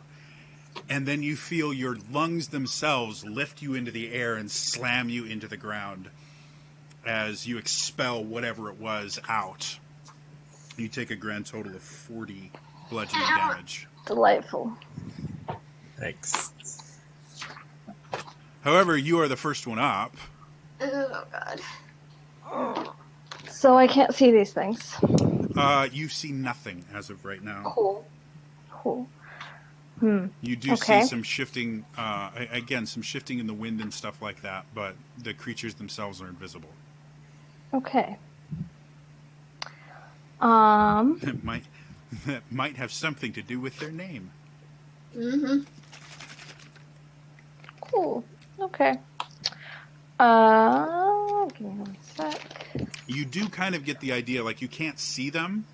Speaker 1: And then you feel your lungs themselves lift you into the air and slam you into the ground as you expel whatever it was out. You take a grand total of 40 bludgeoning damage.
Speaker 3: Delightful.
Speaker 6: Thanks.
Speaker 1: However, you are the first one up.
Speaker 4: Oh God.
Speaker 3: So I can't see these things.
Speaker 1: You see nothing as of right now.
Speaker 3: Cool.
Speaker 1: You do
Speaker 3: Okay.
Speaker 1: see some shifting, again, some shifting in the wind and stuff like that, but the creatures themselves are invisible.
Speaker 3: Okay.
Speaker 1: That might have something to do with their name.
Speaker 4: Mm-hmm.
Speaker 3: Cool. Okay. Give me 1 sec.
Speaker 1: You do kind of get the idea, like you can't see them,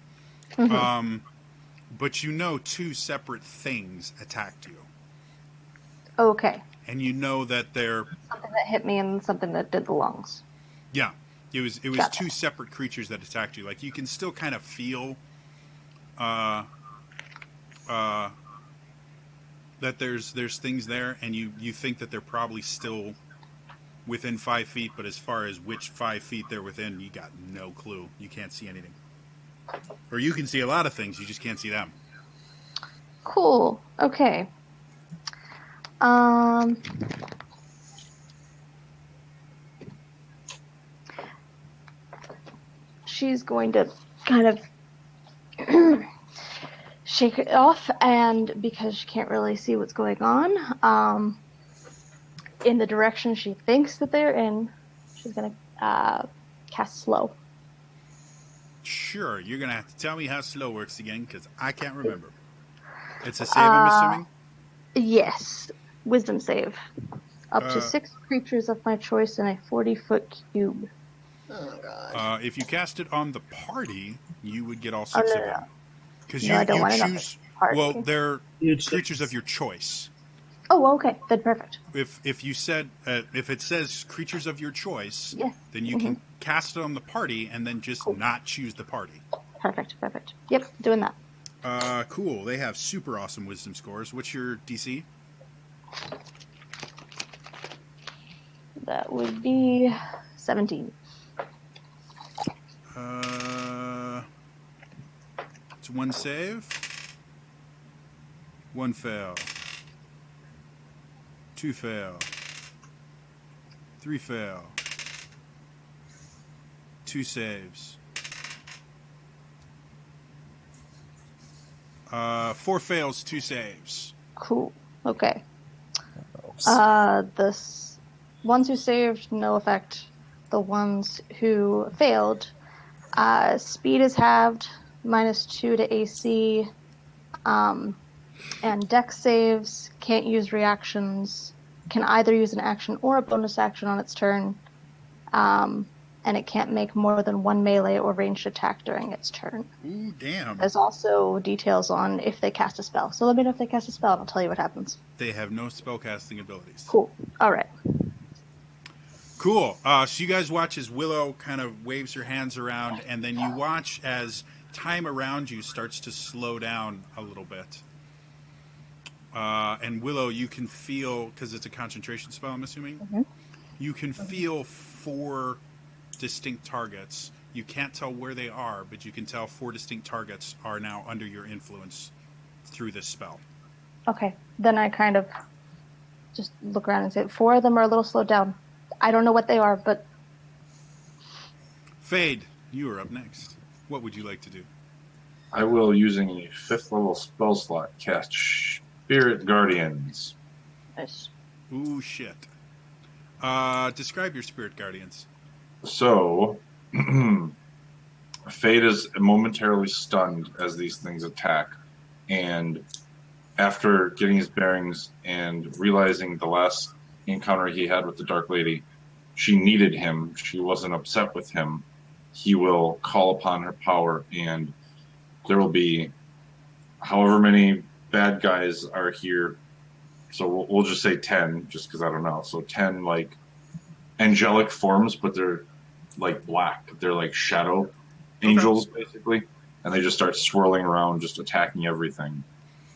Speaker 3: Mhm.
Speaker 1: but you know two separate things attacked you.
Speaker 3: Okay.
Speaker 1: And you know that they're,
Speaker 3: Something that hit me and something that did the lungs.
Speaker 1: yeah, it was
Speaker 3: Gotcha.
Speaker 1: two separate creatures that attacked you. Like you can still kind of feel that there's things there, and you think that they're probably still within 5 feet, but as far as which 5 feet they're within, you got no clue. You can't see anything. Or you can see a lot of things, you just can't see them.
Speaker 3: Cool. Okay. She's going to kind of shake it off, and because she can't really see what's going on, in the direction she thinks that they're in, she's going to cast slow.
Speaker 1: Sure, you're going to have to tell me how slow works again, because I can't remember. It's a save, I'm assuming?
Speaker 3: Yes. Wisdom save. Up to 6 creatures of my choice in a 40-foot cube.
Speaker 4: Oh God.
Speaker 1: If you cast it on the party, you would get all 6 of them. Because
Speaker 3: No, I don't want it on the
Speaker 1: choose.
Speaker 3: party.
Speaker 1: Well, they're
Speaker 2: You
Speaker 1: creatures
Speaker 2: choose.
Speaker 1: of your choice.
Speaker 3: Oh, okay. Then perfect.
Speaker 1: If you said if it says creatures of your choice,
Speaker 3: Yeah.
Speaker 1: then you can cast it on the party and then just not choose the party.
Speaker 3: Perfect. Yep, doing that.
Speaker 1: Cool. They have super awesome wisdom scores. What's your DC?
Speaker 3: That would be 17.
Speaker 1: It's 1 save, 1 fail, 2 fail, 3 fail, 2 saves, 4 fails, 2 saves.
Speaker 3: Cool. Okay. The ones who saved, no effect. The ones who failed, speed is halved, -2 to AC. And dex saves, can't use reactions, can either use an action or a bonus action on its turn, and it can't make more than one melee or ranged attack during its turn.
Speaker 1: Ooh, damn.
Speaker 3: There's also details on if they cast a spell. So let me know if they cast a spell, and I'll tell you what happens.
Speaker 1: They have no spellcasting abilities.
Speaker 3: Cool. All right.
Speaker 1: Cool. So you guys watch as Willow kind of waves her hands around, and then you watch as time around you starts to slow down a little bit. And Willow, you can feel, because it's a concentration spell, I'm assuming, you can feel 4 distinct targets. You can't tell where they are, but you can tell 4 distinct targets are now under your influence through this spell.
Speaker 3: Okay. Then I kind of just look around and say, 4 of them are a little slowed down. I don't know what they are, but...
Speaker 1: Fade, you are up next. What would you like to do?
Speaker 5: I will, using a 5th level spell slot, cast Spirit Guardians.
Speaker 3: Nice.
Speaker 1: Ooh, shit. Describe your Spirit Guardians.
Speaker 5: So, Fade is momentarily stunned as these things attack, and after getting his bearings and realizing the last encounter he had with the Dark Lady, she needed him, she wasn't upset with him, he will call upon her power, and there will be however many bad guys are here, so we'll just say 10, just because I don't know, so 10, like, angelic forms, but they're like black. They're like shadow angels, basically, and they just start swirling around, just attacking everything.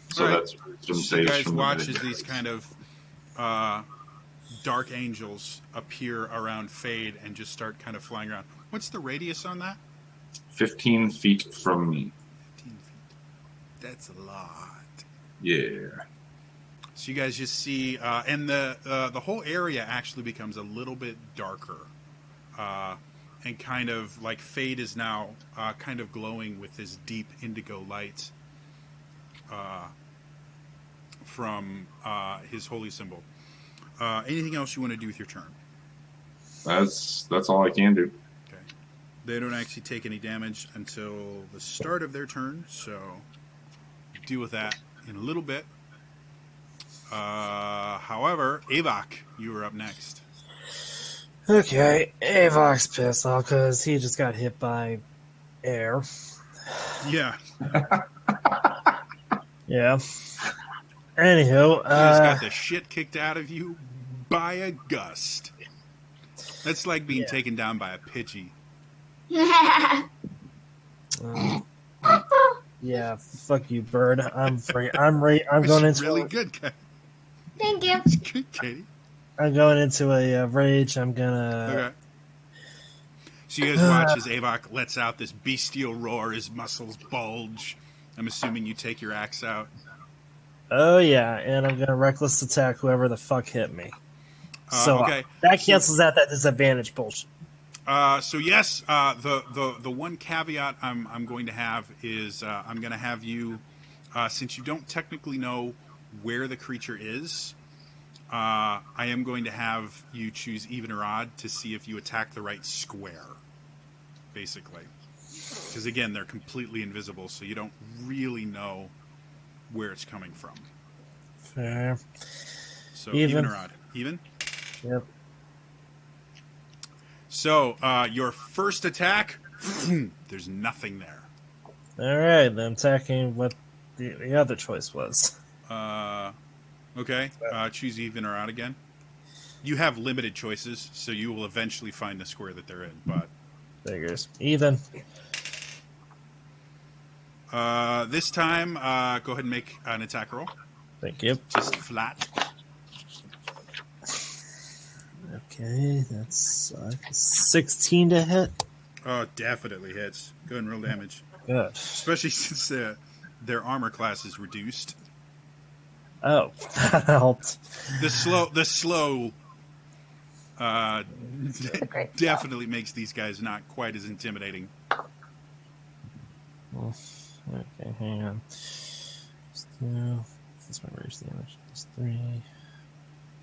Speaker 5: So
Speaker 1: Right.
Speaker 5: that's some
Speaker 1: So you
Speaker 5: saves
Speaker 1: guys
Speaker 5: from the
Speaker 1: watch
Speaker 5: mid.
Speaker 1: as these kind of dark angels appear around Fade and just start kind of flying around. What's the radius on that?
Speaker 5: 15 feet from me.
Speaker 1: 15 feet. That's a lot.
Speaker 5: Yeah.
Speaker 1: So you guys just see, and the whole area actually becomes a little bit darker, and kind of like Fade is now kind of glowing with this deep indigo light from his holy symbol. Anything else you want to do with your turn?
Speaker 5: That's all I can do.
Speaker 1: Okay. They don't actually take any damage until the start of their turn, so deal with that in a little bit. However, Avok, you are up next.
Speaker 6: Okay, Avok's pissed off because he just got hit by air.
Speaker 1: Yeah.
Speaker 6: Yeah. Anywho,
Speaker 1: You just got the shit kicked out of you by a gust. That's like being taken down by a Pidgey.
Speaker 6: yeah, fuck you, bird. I'm free. I'm going into
Speaker 1: really good, Katie.
Speaker 4: Thank you.
Speaker 1: It's good, Katie.
Speaker 6: I'm going into a rage. I'm gonna.
Speaker 1: Okay. So you guys watch as Avok lets out this bestial roar. His muscles bulge. I'm assuming you take your axe out.
Speaker 6: Oh yeah, and I'm gonna reckless attack whoever the fuck hit me. So
Speaker 1: Okay.
Speaker 6: that cancels out that disadvantage bullshit.
Speaker 1: So yes, the one caveat I'm going to have is I'm going to have you, since you don't technically know where the creature is, I am going to have you choose even or odd to see if you attack the right square, basically. Because again, they're completely invisible, so you don't really know where it's coming from.
Speaker 6: Fair.
Speaker 1: So even or odd? Even?
Speaker 6: Yep.
Speaker 1: So your first attack, there's nothing there.
Speaker 6: All right, then I'm attacking what the other choice was.
Speaker 1: Okay. Choose even or odd again. You have limited choices, so you will eventually find the square that they're in. But
Speaker 6: figures even.
Speaker 1: This time, go ahead and make an attack roll.
Speaker 6: Thank you.
Speaker 1: Just flat.
Speaker 6: Okay, that's 16 to hit.
Speaker 1: Oh, definitely hits. Go ahead and roll damage.
Speaker 6: Good.
Speaker 1: Especially since their armor class is reduced.
Speaker 6: Oh, that helped.
Speaker 1: The slow definitely makes these guys not quite as intimidating.
Speaker 6: Okay, hang on. Just 2. That's my rage damage. That's 3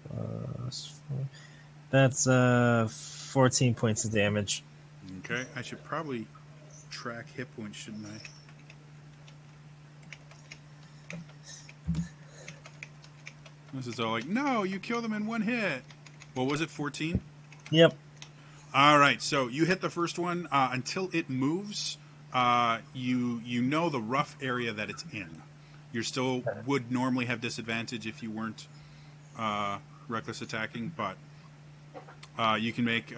Speaker 6: plus 4. That's 14 points of damage.
Speaker 1: Okay, I should probably track hit points, shouldn't This is all like, no, you kill them in one hit. What was it, 14?
Speaker 6: Yep.
Speaker 1: All right, so you hit the first one. Until it moves, you know the rough area that it's in. You still would normally have disadvantage if you weren't reckless attacking, but you can make.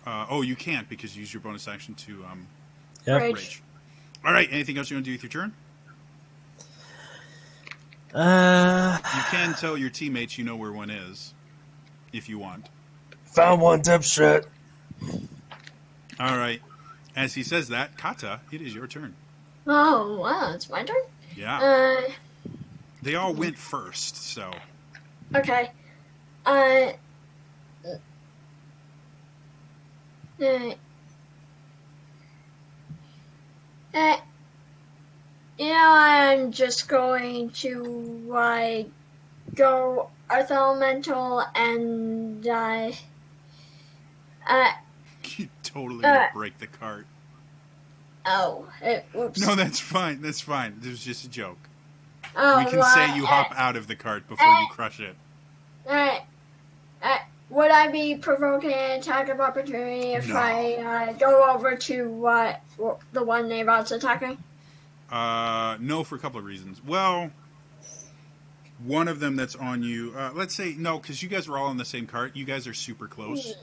Speaker 1: Oh, you can't because you use your bonus action to
Speaker 6: Yep.
Speaker 1: rage. All right, anything else you want to do with your turn? You can tell your teammates you know where one is, if you want.
Speaker 6: Found one, dipshit.
Speaker 1: All right. As he says that, Kata, it is your turn.
Speaker 4: Oh, wow, it's my turn?
Speaker 1: Yeah. They all went first, so.
Speaker 4: Okay. I'm just going to go Earth Elemental and
Speaker 1: You totally gonna break the cart.
Speaker 4: whoops.
Speaker 1: No, that's fine. That's fine. It was just a joke.
Speaker 4: Oh,
Speaker 1: We can say you hop out of the cart before you crush it.
Speaker 4: Would I be provoking an attack of opportunity if
Speaker 1: No.
Speaker 4: I go over to the one Navot's attacking?
Speaker 1: No, for a couple of reasons. Well, one of them that's on you. Let's say no, because you guys were all on the same cart. You guys are super close,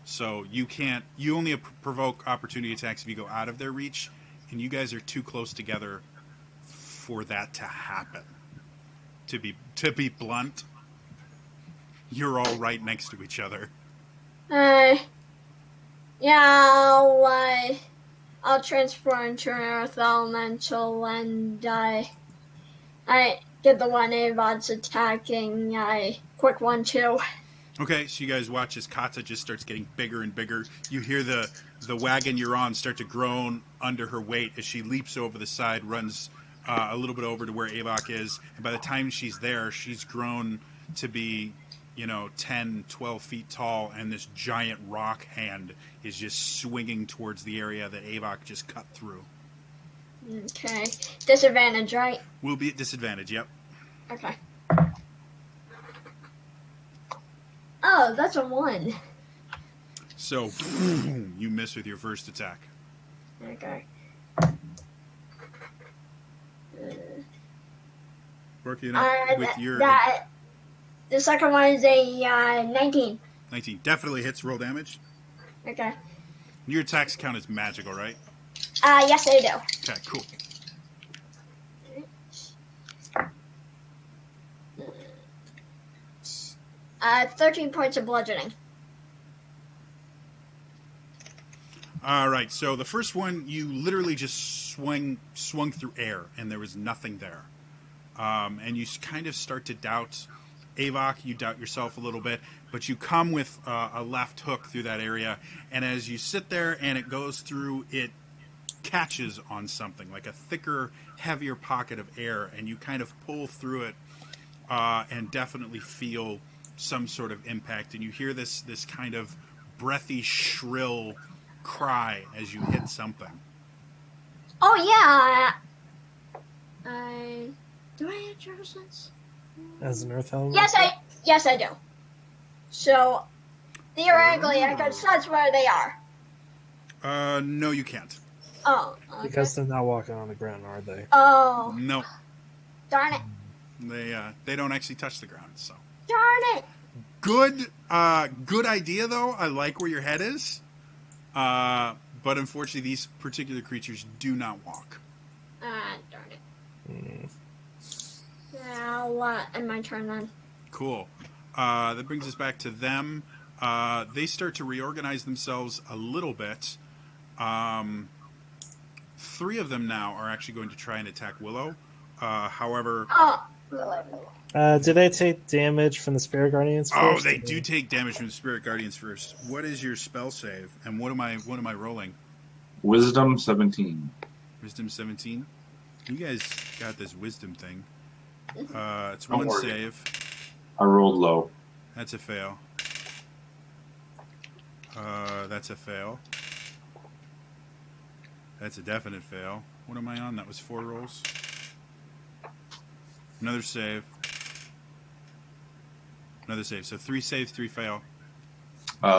Speaker 1: so you can't. You only provoke opportunity attacks if you go out of their reach, and you guys are too close together for that to happen. To be blunt, you're all right next to each other.
Speaker 4: I'll transfer into an Earth Elemental and I get the one Avon's attacking. Quick 1-2.
Speaker 1: Okay, so you guys watch as Kata just starts getting bigger and bigger. You hear the wagon you're on start to groan under her weight as she leaps over the side, runs a little bit over to where Avok is, and by the time she's there, she's grown to be, 10, 12 feet tall, and this giant rock hand is just swinging towards the area that Avok just cut through.
Speaker 4: Okay. Disadvantage, right?
Speaker 1: Will be at disadvantage, yep.
Speaker 4: Okay. Oh, that's a 1.
Speaker 1: So, you miss with your first attack.
Speaker 4: Okay.
Speaker 1: Working up with your...
Speaker 4: The second one is a 19.
Speaker 1: 19. Definitely hits roll damage.
Speaker 4: Okay.
Speaker 1: Your attacks count as magical, right?
Speaker 4: Yes, they do.
Speaker 1: Okay, cool.
Speaker 4: 13 points of bludgeoning.
Speaker 1: All right, so the first one, you literally just swung through air, and there was nothing there. And you kind of start to doubt Avok, you doubt yourself a little bit, but you come with a left hook through that area, and as you sit there and it goes through, it catches on something, like a thicker, heavier pocket of air, and you kind of pull through it and definitely feel some sort of impact, and you hear this kind of breathy, shrill cry as you hit something.
Speaker 4: Oh, yeah. Do I have travel sense?
Speaker 6: As an earth element?
Speaker 4: Yes, I do. So, theoretically, I could sense where they are.
Speaker 1: No, you can't.
Speaker 4: Oh, okay.
Speaker 6: Because they're not walking on the ground, are they?
Speaker 4: Oh.
Speaker 1: No.
Speaker 4: Darn it.
Speaker 1: They don't actually touch the ground, so.
Speaker 4: Darn it.
Speaker 1: Good idea, though. I like where your head is. But unfortunately, these particular creatures do not walk.
Speaker 4: Darn it. Now, end my turn then.
Speaker 1: Cool. That brings us back to them. They start to reorganize themselves a little bit. 3 of them now are actually going to try and attack Willow. However...
Speaker 6: Do they take damage from the Spirit Guardians first?
Speaker 1: Oh, they do take damage from the Spirit Guardians first. What is your spell save? And what am I rolling?
Speaker 5: Wisdom 17.
Speaker 1: Wisdom 17? You guys got this wisdom thing. It's
Speaker 5: Don't
Speaker 1: one
Speaker 5: worry.
Speaker 1: save.
Speaker 5: I rolled low.
Speaker 1: That's a fail. That's a fail. That's a definite fail. What am I on? That was 4 rolls. Another save. Another save. So 3 saves, 3 fail.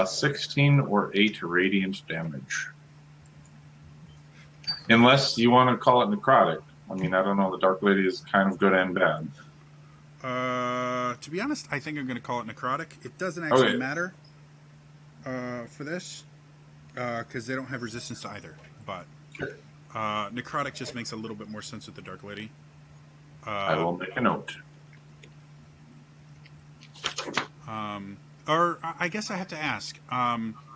Speaker 5: 16 or 8 radiant damage. Unless you want to call it necrotic. I mean, I don't know. The Dark Lady is kind of good and bad.
Speaker 1: To be honest, I think I'm going to call it necrotic. It doesn't actually
Speaker 5: Okay.
Speaker 1: matter for this because they don't have resistance to either. But necrotic just makes a little bit more sense with the Dark Lady.
Speaker 5: I will make a note.
Speaker 1: Or I guess I have to ask,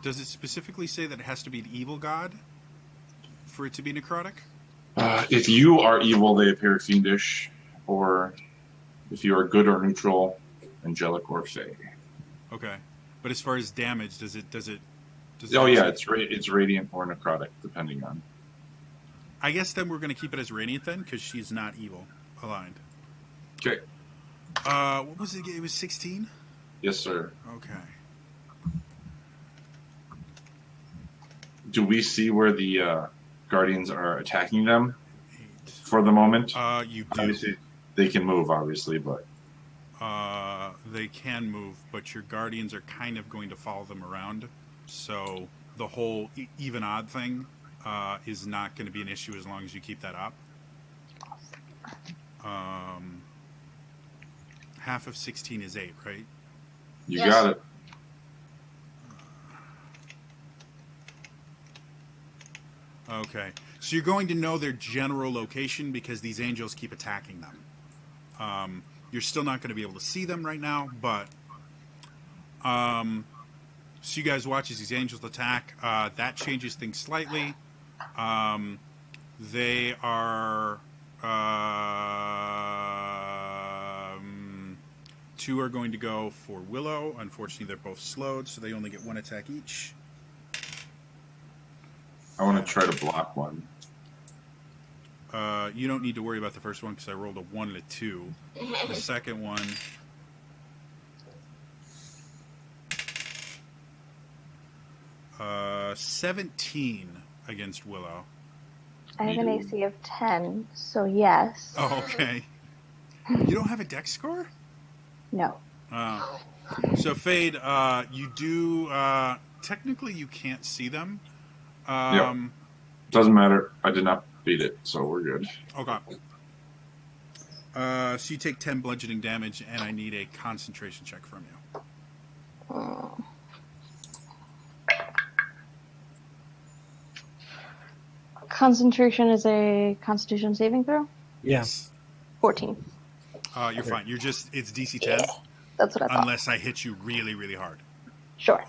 Speaker 1: does it specifically say that it has to be an evil god for it to be necrotic?
Speaker 5: If you are evil, they appear fiendish. Or if you are good or neutral, angelic or fey.
Speaker 1: Okay. But as far as damage, does it
Speaker 5: Oh yeah, it's radiant or necrotic, depending on.
Speaker 1: I guess then we're going to keep it as radiant then, because she's not evil aligned.
Speaker 5: Okay.
Speaker 1: What was it? It was 16?
Speaker 5: Yes, sir.
Speaker 1: Okay.
Speaker 5: Do we see where the guardians are attacking them for the moment?
Speaker 1: You do.
Speaker 5: Obviously, they can move, obviously, but...
Speaker 1: They can move, but your guardians are kind of going to follow them around. So the whole even-odd thing is not going to be an issue as long as you keep that up. Half of 16 is 8, right?
Speaker 5: You
Speaker 4: Yes.
Speaker 5: got it.
Speaker 1: Okay. So you're going to know their general location because these angels keep attacking them. You're still not going to be able to see them right now, but... so you guys watch as these angels attack. That changes things slightly. They are... 2 are going to go for Willow. Unfortunately, they're both slowed, so they only get 1 attack each.
Speaker 5: I want to try to block one.
Speaker 1: You don't need to worry about the first one because I rolled a 1 and a 2. The second one... 17 against Willow.
Speaker 3: I have an AC of 10, so yes.
Speaker 1: Oh, okay. You don't have a dex score?
Speaker 3: No.
Speaker 1: So, Fade, you do... technically, you can't see them.
Speaker 5: Yep. Doesn't matter. I did not beat it, so we're good.
Speaker 1: Okay. So you take 10 bludgeoning damage, and I need a concentration check from you.
Speaker 3: Concentration is a Constitution saving throw?
Speaker 6: Yes.
Speaker 3: 14.
Speaker 1: You're fine. You're just... It's DC 10.
Speaker 3: That's what I thought.
Speaker 1: Unless I hit you really, really hard.
Speaker 3: Sure.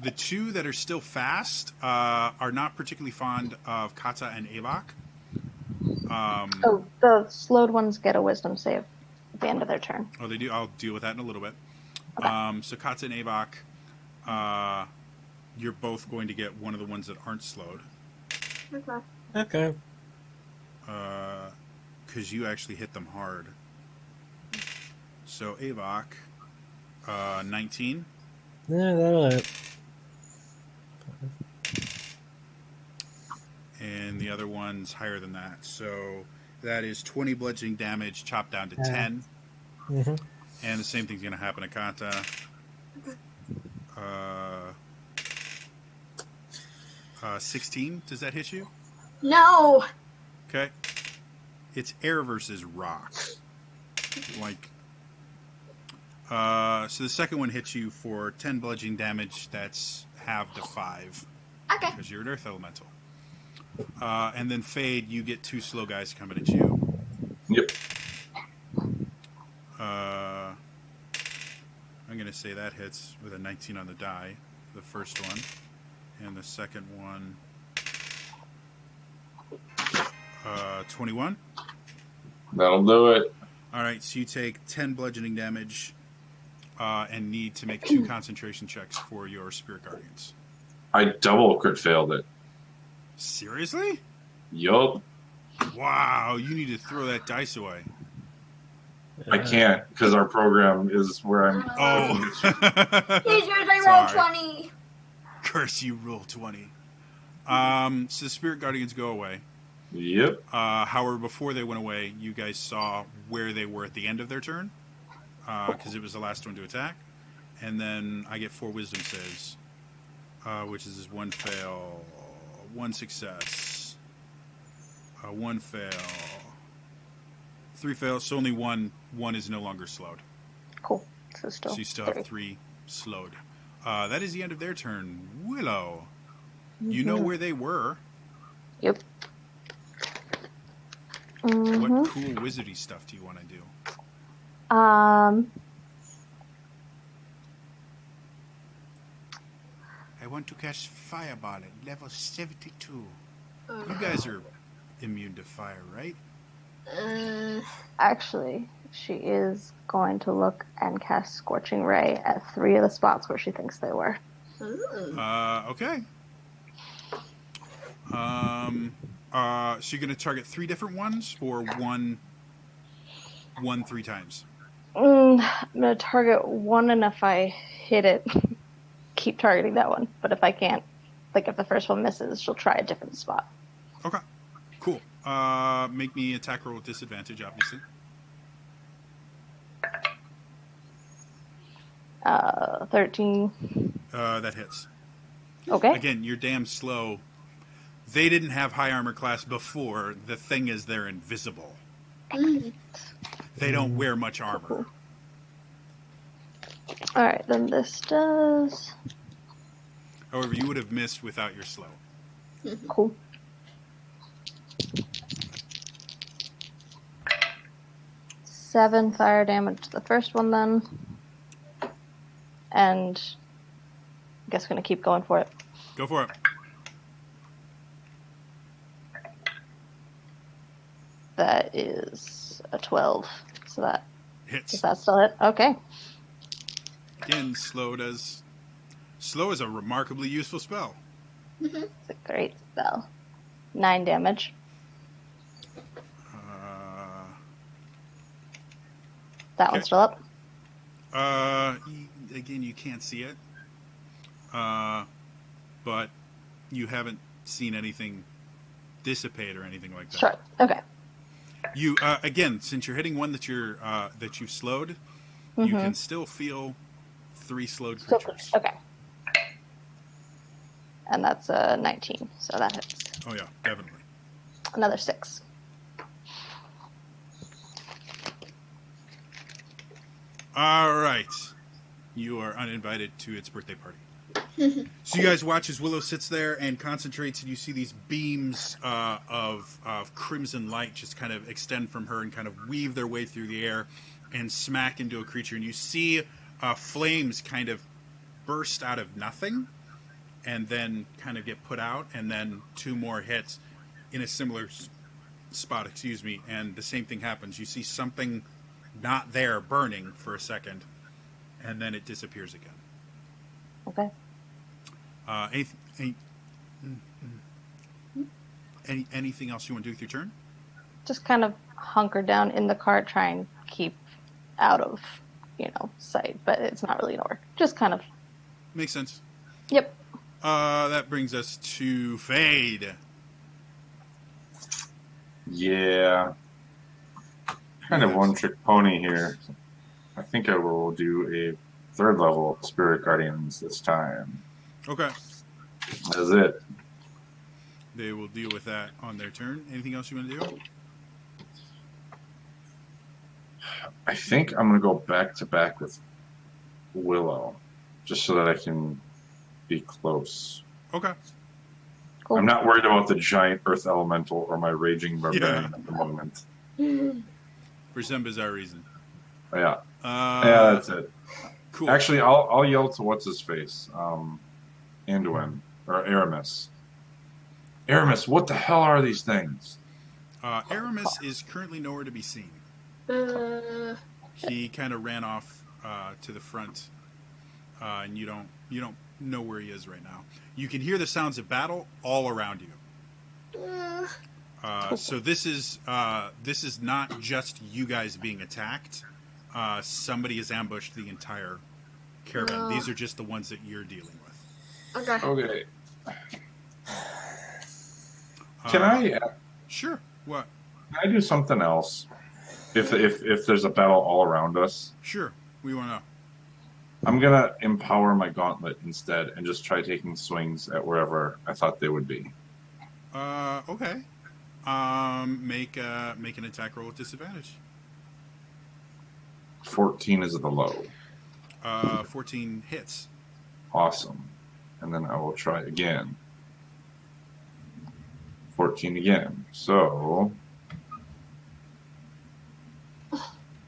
Speaker 1: The 2 that are still fast are not particularly fond of Kata and Avok.
Speaker 3: Oh, the slowed ones get a wisdom save at the end of their turn.
Speaker 1: Oh, they do? I'll deal with that in a little bit.
Speaker 3: Okay.
Speaker 1: So Kata and Avok, you're both going to get one of the ones that aren't slowed.
Speaker 4: Okay.
Speaker 6: Okay.
Speaker 1: Because you actually hit them hard. So Avok, 19.
Speaker 6: Yeah, that'll hit.
Speaker 1: And the other one's higher than that. So that is 20 bludgeoning damage chopped down to 10.
Speaker 6: Mm-hmm.
Speaker 1: And the same thing's going to happen to Kata. 16, does that hit you?
Speaker 4: No.
Speaker 1: Okay. It's air versus rock. Like, so the second one hits you for 10 bludgeoning damage. That's halved to 5
Speaker 4: Okay.
Speaker 1: because you're an earth elemental. And then Fade, you get 2 slow guys coming at you.
Speaker 5: Yep.
Speaker 1: I'm going to say that hits with a 19 on the die, the first one. And the second one, 21.
Speaker 5: That'll do it.
Speaker 1: All right, so you take 10 bludgeoning damage and need to make 2 concentration checks for your Spirit Guardians.
Speaker 5: I double crit failed it.
Speaker 1: Seriously?
Speaker 5: Yup.
Speaker 1: Wow, you need to throw that dice away.
Speaker 5: I can't because our program is where I'm.
Speaker 1: Oh.
Speaker 4: He's usually roll
Speaker 1: Sorry.
Speaker 4: 20.
Speaker 1: Curse you, roll 20. So the Spirit Guardians go away.
Speaker 5: Yep.
Speaker 1: However, before they went away, you guys saw where they were at the end of their turn, because it was the last one to attack. And then I get 4 wisdom saves, which is 1 fail, 1 success, 1 fail, 3 fails. So only one is no longer slowed.
Speaker 3: Cool. So still.
Speaker 1: So you still have 3 slowed. That is the end of their turn. Willow, you know where they were.
Speaker 3: Yep. Mm-hmm.
Speaker 1: What cool wizardy stuff do you want to do? I want to cast Fireball at level 72. You guys are immune to fire, right?
Speaker 3: Actually, she is going to look and cast Scorching Ray at 3 of the spots where she thinks they were.
Speaker 1: Okay. So you're going to target 3 different ones, or one 3 times?
Speaker 3: I'm going to target one, and if I hit it, keep targeting that one. But if I can't, like if the first one misses, she'll try a different spot.
Speaker 1: Okay. Cool. Make me attack roll with disadvantage, obviously.
Speaker 3: 13.
Speaker 1: That hits.
Speaker 3: Okay.
Speaker 1: Again, you're damn slow. They didn't have high armor class before. The thing is, they're invisible. They don't wear much armor.
Speaker 3: Cool. Alright, then this does...
Speaker 1: However, you would have missed without your slow.
Speaker 3: Cool. Seven fire damage to the first one, then. And I guess going to keep going for it.
Speaker 1: Go for it.
Speaker 3: That is a 12. So that...
Speaker 1: Hits.
Speaker 3: Does that still hit? Okay.
Speaker 1: Again, slow is a remarkably useful spell.
Speaker 3: It's a great spell. 9 damage. That one's still up.
Speaker 1: Again, you can't see it. But you haven't seen anything dissipate or anything like that.
Speaker 3: Sure. Okay.
Speaker 1: You again, since you're hitting one that you've slowed, you can still feel 3 slowed creatures.
Speaker 3: Okay. And that's a 19, so that hits.
Speaker 1: Oh yeah, definitely.
Speaker 3: Another 6.
Speaker 1: All right, you are uninvited to its birthday party. So you guys watch as Willow sits there and concentrates, and you see these beams of crimson light just kind of extend from her and kind of weave their way through the air and smack into a creature. And you see flames kind of burst out of nothing and then kind of get put out, and then 2 more hits in a similar spot, and the same thing happens. You see something not there burning for a second, and then it disappears again.
Speaker 3: Okay.
Speaker 1: Anything else you want to do with your turn?
Speaker 3: Just kind of hunker down in the car, try and keep out of, sight, but it's not really gonna work. Just kind of.
Speaker 1: Makes sense.
Speaker 3: Yep.
Speaker 1: That brings us to Fade.
Speaker 5: Yeah. Kind of one-trick pony here. I think I will do a 3rd level Spirit Guardians this time.
Speaker 1: Okay.
Speaker 5: That's it.
Speaker 1: They will deal with that on their turn. Anything else you want to do?
Speaker 5: I think I'm going to go back-to-back with Willow, just so that I can be close.
Speaker 1: Okay.
Speaker 3: Cool.
Speaker 5: I'm not worried about the giant earth elemental or my raging barbarian at the moment.
Speaker 1: For some bizarre reason.
Speaker 5: Yeah. Yeah, that's it.
Speaker 1: Cool.
Speaker 5: Actually, I'll yell to what's-his-face, Anduin, or Aramis. Aramis, what the hell are these things?
Speaker 1: Aramis is currently nowhere to be seen. He kind of ran off to the front, and you don't know where he is right now. You can hear the sounds of battle all around you. So this is not just you guys being attacked. Somebody has ambushed the entire caravan. These are just the ones that you're dealing with.
Speaker 4: Okay.
Speaker 5: Okay. Can I
Speaker 1: Sure. What?
Speaker 5: Can I do something else? If there's a battle all around us,
Speaker 1: Sure. We want to.
Speaker 5: I'm gonna empower my gauntlet instead and just try taking swings at wherever I thought they would be.
Speaker 1: Okay. Make an attack roll with disadvantage.
Speaker 5: 14 is the low.
Speaker 1: 14 hits.
Speaker 5: Awesome. And then I will try again. 14 again. So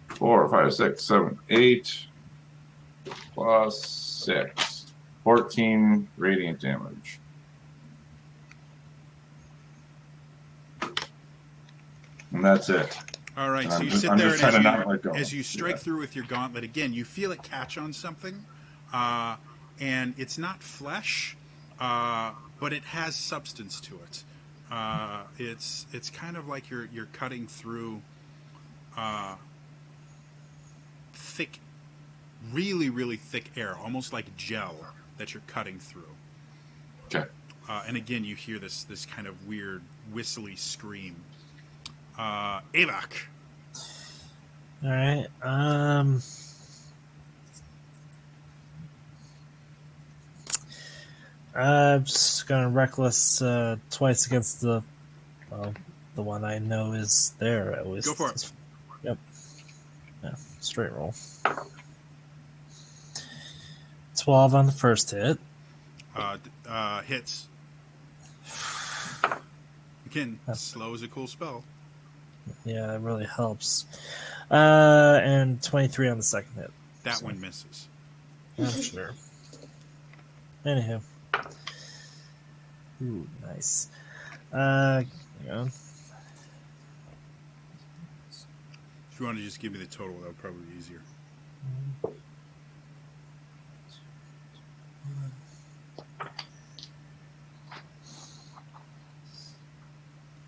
Speaker 5: 4, 5, 6, 7, 8 plus 6. 14 radiant damage. And that's it.
Speaker 1: All right,
Speaker 5: And
Speaker 1: so
Speaker 5: I'm
Speaker 1: you
Speaker 5: just-
Speaker 1: sit
Speaker 5: I'm
Speaker 1: there,
Speaker 5: just
Speaker 1: and
Speaker 5: trying to not let go.
Speaker 1: as you strike
Speaker 5: Yeah.
Speaker 1: through with your gauntlet again, you feel it catch on something, and it's not flesh, but it has substance to it. It's kind of like you're cutting through thick, really really thick air, almost like gel that you're cutting through.
Speaker 5: Okay.
Speaker 1: And again, you hear this kind of weird whistly scream. Avak.
Speaker 6: All right. I'm just gonna reckless twice against the one I know is there at least.
Speaker 1: Go for it.
Speaker 6: Yep. Yeah, straight roll. 12 on the first hit.
Speaker 1: Hits. Again, slow is a cool spell.
Speaker 6: Yeah, it really helps. And 23 on the second hit.
Speaker 1: That one misses.
Speaker 6: I'm sure. Anywho. Ooh, nice. Hang on.
Speaker 1: If you want to just give me the total, that would probably be easier.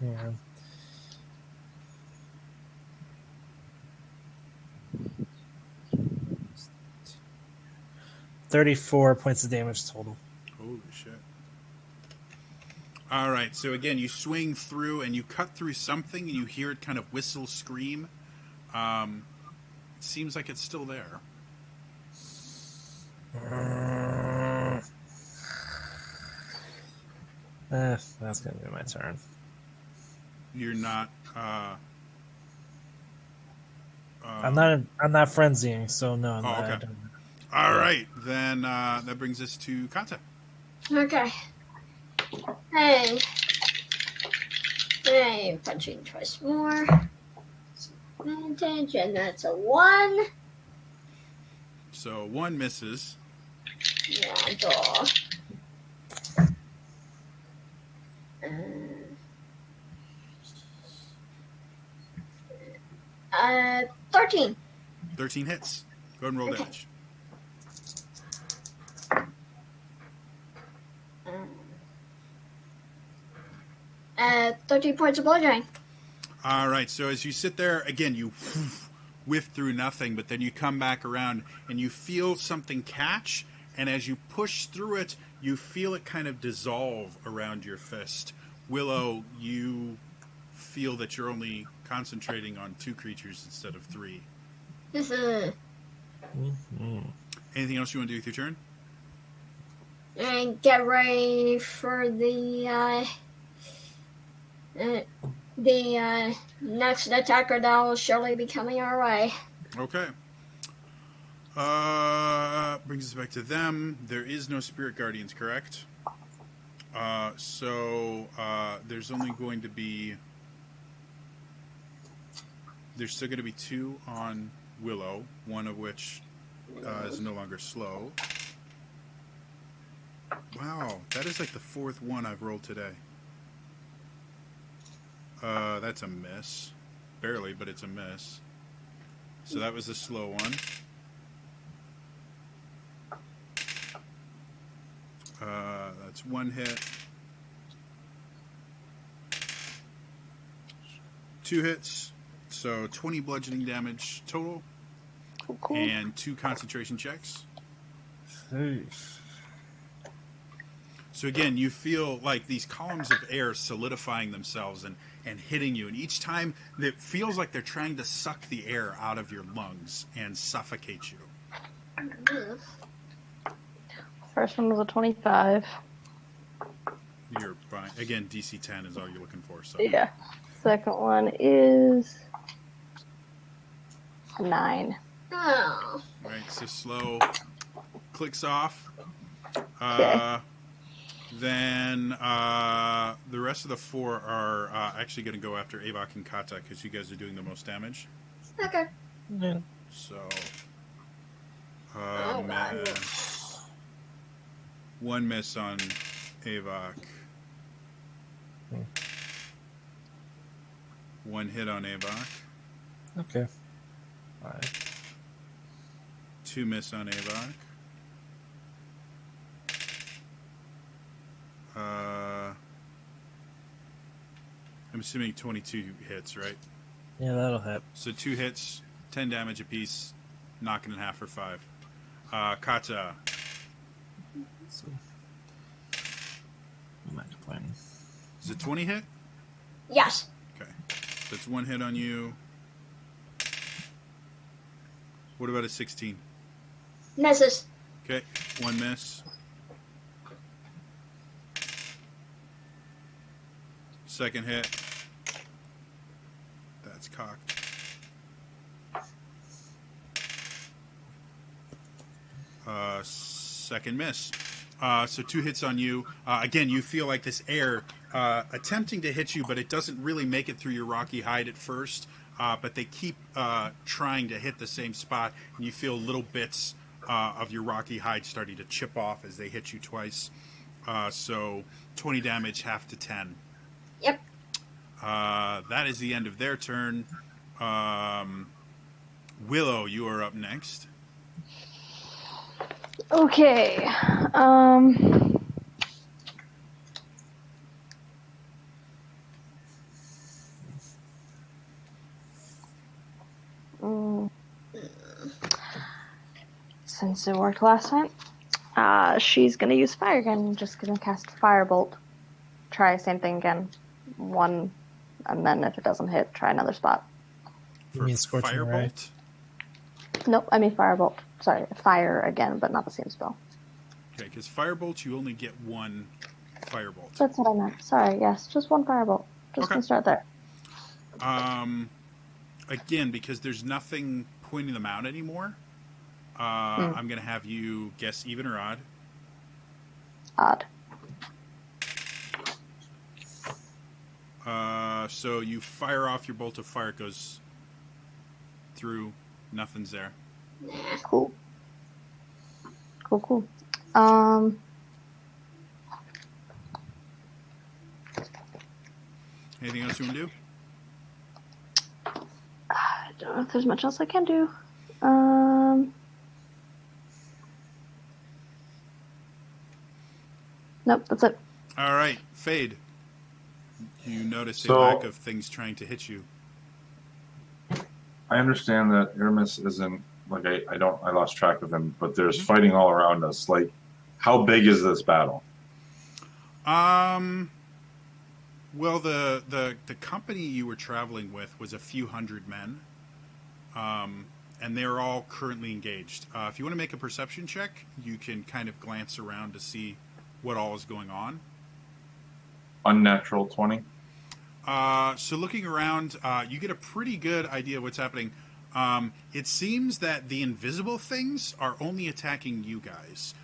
Speaker 6: Yeah. $34 points of damage total.
Speaker 1: Holy shit. All right, so again, you swing through and you cut through something and you hear it kind of whistle, scream. Seems like it's still there.
Speaker 6: That's gonna be my turn.
Speaker 1: You're not.
Speaker 6: I'm not frenzying, so no.
Speaker 1: Oh, okay.
Speaker 6: I don't.
Speaker 1: All right, then that brings us to Kata.
Speaker 4: Okay. Hey. Hey, punching twice more. Advantage, and that's a 1.
Speaker 1: So 1 misses.
Speaker 4: Yeah, duh. 13.
Speaker 1: 13 hits. Go ahead and roll
Speaker 4: Okay.
Speaker 1: damage.
Speaker 4: 13 points of bludgeoning.
Speaker 1: All right, so as you sit there, again, you whiff through nothing, but then you come back around and you feel something catch, and as you push through it, you feel it kind of dissolve around your fist. Willow, you feel that you're only concentrating on 2 creatures instead of 3. Anything else you want to do with your turn?
Speaker 4: And get ready for the next attacker that will surely be coming our way.
Speaker 1: Okay. Brings us back to them. There is no spirit guardians, correct? So there's only going to be... There's still going to be 2 on Willow, one of which is no longer slow. Wow, that is like the 4th one I've rolled today. That's a miss. Barely, but it's a miss. So that was the slow one. That's 1 hit. 2 hits. So 20 bludgeoning damage total.
Speaker 3: Cool.
Speaker 1: And 2 concentration checks. So again, you feel like these columns of air solidifying themselves, and and hitting you. And each time, it feels like they're trying to suck the air out of your lungs and suffocate you.
Speaker 3: First one was a 25.
Speaker 1: You're fine. Again, DC 10 is all you're looking for. So
Speaker 3: Yeah. Second one is a 9.
Speaker 4: Oh.
Speaker 1: All right, so slow clicks off.
Speaker 3: Okay.
Speaker 1: Then the rest of the 4 are actually going to go after Avok and Kata because you guys are doing the most damage.
Speaker 4: Okay.
Speaker 6: Yeah.
Speaker 1: So,
Speaker 4: Oh, God.
Speaker 1: miss. 1 miss on Avok. 1 hit on Avok.
Speaker 6: Okay. All right.
Speaker 1: 2 miss on Avok. I'm assuming 22 hits, right?
Speaker 6: Yeah, that'll hit.
Speaker 1: So 2 hits, 10 damage apiece, knocking in half for 5. Kata.
Speaker 6: So, what am I playing?
Speaker 1: Is it 20 hit?
Speaker 4: Yes.
Speaker 1: Okay. That's 1 hit on you. What about a 16?
Speaker 4: Misses.
Speaker 1: Okay. 1 miss. Second hit. That's cocked. Second miss. So 2 hits on you. Again, you feel like this air attempting to hit you, but it doesn't really make it through your rocky hide at first. But they keep trying to hit the same spot, and you feel little bits of your rocky hide starting to chip off as they hit you twice. So 20 damage, half to 10.
Speaker 4: Yep.
Speaker 1: That is the end of their turn. Willow, you are up next.
Speaker 3: Okay. mm, Since it worked last time, she's gonna use fire again. Just gonna cast Firebolt. Try same thing again. 1, and then if it doesn't hit, try another spot.
Speaker 6: You
Speaker 1: For
Speaker 6: mean Scorching Ray?
Speaker 1: Firebolt?
Speaker 3: Nope, I mean Firebolt. Sorry, fire again, but not the same spell.
Speaker 1: Okay, because Firebolt, you only get 1 Firebolt.
Speaker 3: That's what I meant. Sorry, yes, just 1 Firebolt. Just
Speaker 1: Okay.
Speaker 3: gonna start there.
Speaker 1: Again, because there's nothing pointing them out anymore, I'm going to have you guess even or odd.
Speaker 3: Odd.
Speaker 1: So you fire off your bolt of fire. It goes through. Nothing's there.
Speaker 3: Cool. Cool.
Speaker 1: Anything else you want to do?
Speaker 3: I don't know if there's much else I can do. Nope, that's it.
Speaker 1: All right, Fade. You notice
Speaker 5: So-
Speaker 1: a lack of things trying to hit you.
Speaker 5: I understand that Aramis isn't like I lost track of him, but there's fighting all around us. Like, how big is this battle?
Speaker 1: Well, the company you were traveling with was a few hundred men, and they're all currently engaged. If you want to make a perception check, you can kind of glance around to see what all is going on.
Speaker 5: Unnatural 20.
Speaker 1: So looking around, you get a pretty good idea of what's happening. It seems that the invisible things are only attacking you guys.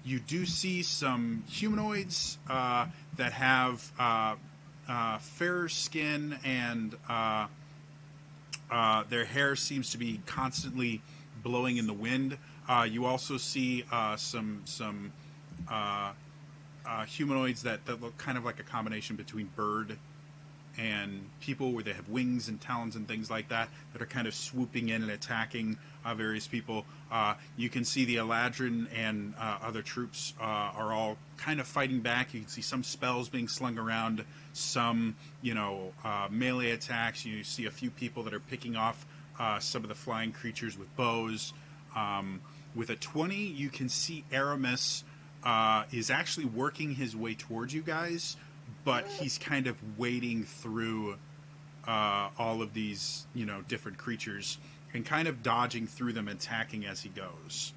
Speaker 1: You do see some humanoids that have fairer skin, and their hair seems to be constantly blowing in the wind. You also see some humanoids that look kind of like a combination between bird and people, where they have wings and talons and things like that are kind of swooping in and attacking various people. You can see the Eladrin and other troops are all kind of fighting back. You can see some spells being slung around, some melee attacks. You see a few people that are picking off some of the flying creatures with bows. With a 20, you can see Aramis is actually working his way towards you guys. but he's kind of wading through all of these, different creatures and kind of dodging through them, attacking as he goes.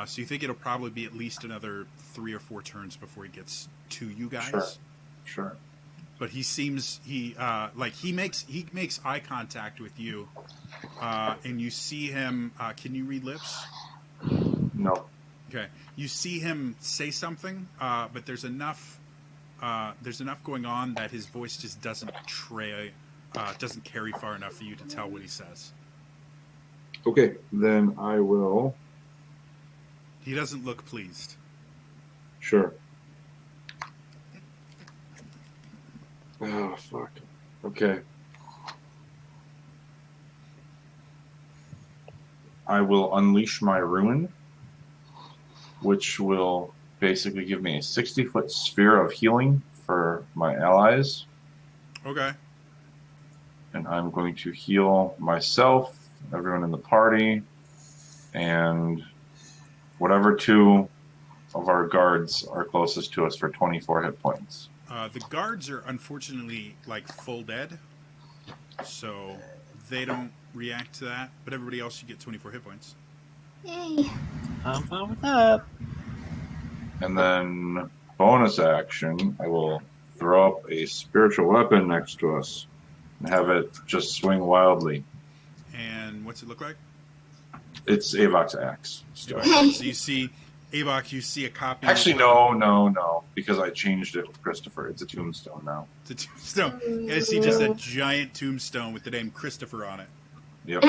Speaker 1: So you think it'll probably be at least another 3 or 4 turns before he gets to you guys.
Speaker 5: Sure.
Speaker 1: But he seems he makes eye contact with you, and you see him. Can you read lips?
Speaker 5: No.
Speaker 1: Okay, you see him say something, but there's enough going on that his voice just doesn't carry far enough for you to tell what he says.
Speaker 5: Okay, then I will.
Speaker 1: He doesn't look pleased.
Speaker 5: Sure. Oh, fuck. Okay. I will unleash my ruin, which will basically give me a 60-foot sphere of healing for my allies.
Speaker 1: Okay.
Speaker 5: And I'm going to heal myself, everyone in the party, and whatever 2 of our guards are closest to us for 24 hit points.
Speaker 1: The guards are unfortunately full dead, so they don't react to that. But everybody else, you get 24 hit points.
Speaker 4: Yay.
Speaker 6: I'm fine with that.
Speaker 5: And then bonus action, I will throw up a spiritual weapon next to us and have it just swing wildly.
Speaker 1: And what's it look like?
Speaker 5: It's Avok's axe. Still.
Speaker 1: So you see, Avok, you see a copy.
Speaker 5: Actually, no, because I changed it with Christopher. It's a tombstone now.
Speaker 1: It's a tombstone. You guys see just a giant tombstone with the name Christopher on it.
Speaker 5: Yep.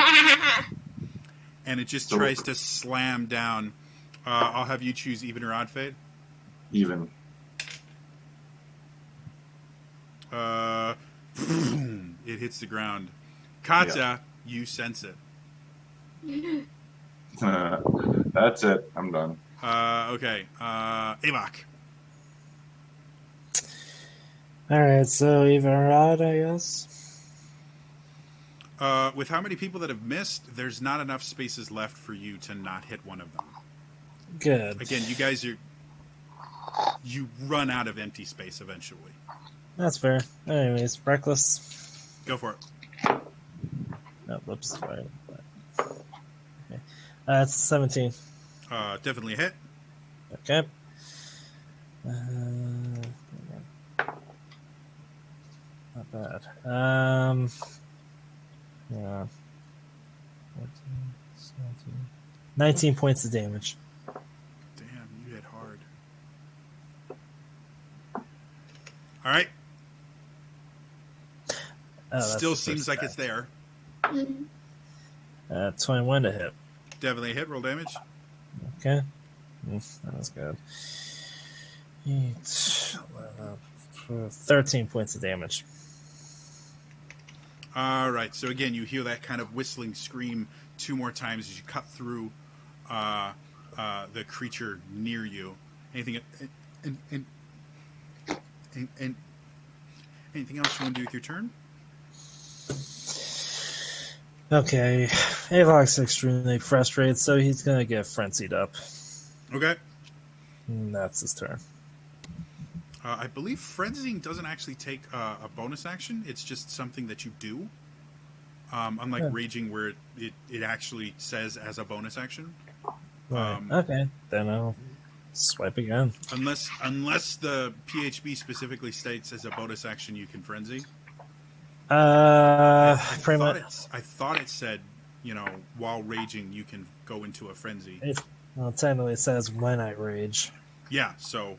Speaker 1: And it just tries to slam down. I'll have you choose even or odd fade.
Speaker 5: Even.
Speaker 1: It hits the ground. Katya, you sense it.
Speaker 5: That's it. I'm done.
Speaker 1: Okay. Avok.
Speaker 6: Alright, so even or odd, I guess.
Speaker 1: With how many people that have missed, there's not enough spaces left for you to not hit one of them.
Speaker 6: Good.
Speaker 1: Again, you guys you run out of empty space eventually.
Speaker 6: That's fair. Anyways, reckless.
Speaker 1: Go for it.
Speaker 6: No, whoops. Sorry. Okay. It's 17.
Speaker 1: Definitely a hit.
Speaker 6: Okay. Not bad. Yeah. 14, 17. 19 points of damage.
Speaker 1: Damn, you hit hard. All right.
Speaker 6: Oh, that's
Speaker 1: Still
Speaker 6: the
Speaker 1: seems
Speaker 6: first
Speaker 1: like
Speaker 6: guy.
Speaker 1: it's there.
Speaker 6: 21 to hit.
Speaker 1: Definitely a hit. Roll damage.
Speaker 6: Okay. That was good. 13 points of damage.
Speaker 1: All right. So again, you hear that kind of whistling scream 2 more times as you cut through the creature near you. Anything? And anything else you want to do with your turn?
Speaker 6: Okay. Avok's extremely frustrated, so he's going to get frenzied up.
Speaker 1: Okay.
Speaker 6: And that's his turn.
Speaker 1: I believe frenzying doesn't actually take a bonus action. It's just something that you do. Unlike raging, where it actually says as a bonus action.
Speaker 6: Right. Okay. Then I'll swipe again.
Speaker 1: Unless the PHB specifically states as a bonus action you can frenzy. I thought it said, while raging you can go into a frenzy.
Speaker 6: Well, technically it says when I rage.
Speaker 1: Yeah, so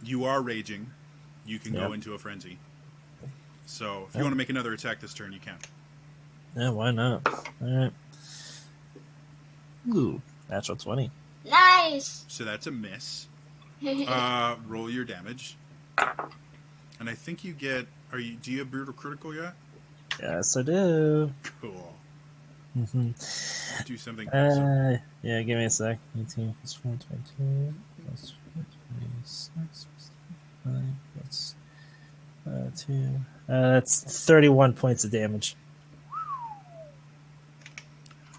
Speaker 1: you are raging, you can go into a frenzy. So if you want to make another attack this turn, you can.
Speaker 6: Yeah, why not? Alright. Ooh, natural 20.
Speaker 4: Nice.
Speaker 1: So that's a miss. Roll your damage. And I think you get... do you have brutal critical yet?
Speaker 6: Yes, I do.
Speaker 1: Cool.
Speaker 6: Mm-hmm.
Speaker 1: Do something awesome.
Speaker 6: Yeah, give me a sec. 18 plus 4, 22 plus 4, 26 plus 5 plus 2. That's 31 points of damage.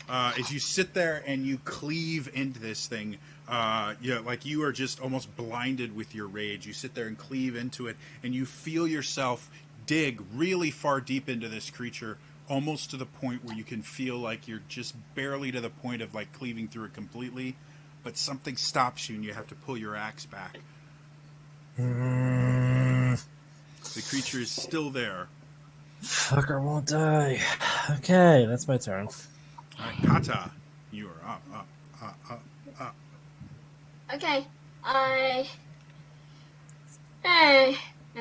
Speaker 1: As you sit there and you cleave into this thing, like you are just almost blinded with your rage. You sit there and cleave into it, and you feel yourself dig really far deep into this creature, almost to the point where you can feel like you're just barely to the point of like cleaving through it completely, but something stops you and you have to pull your axe back. The creature is still there.
Speaker 6: Fucker won't die. Okay, that's my turn.
Speaker 1: All right, Kata, you are up.
Speaker 4: Okay, I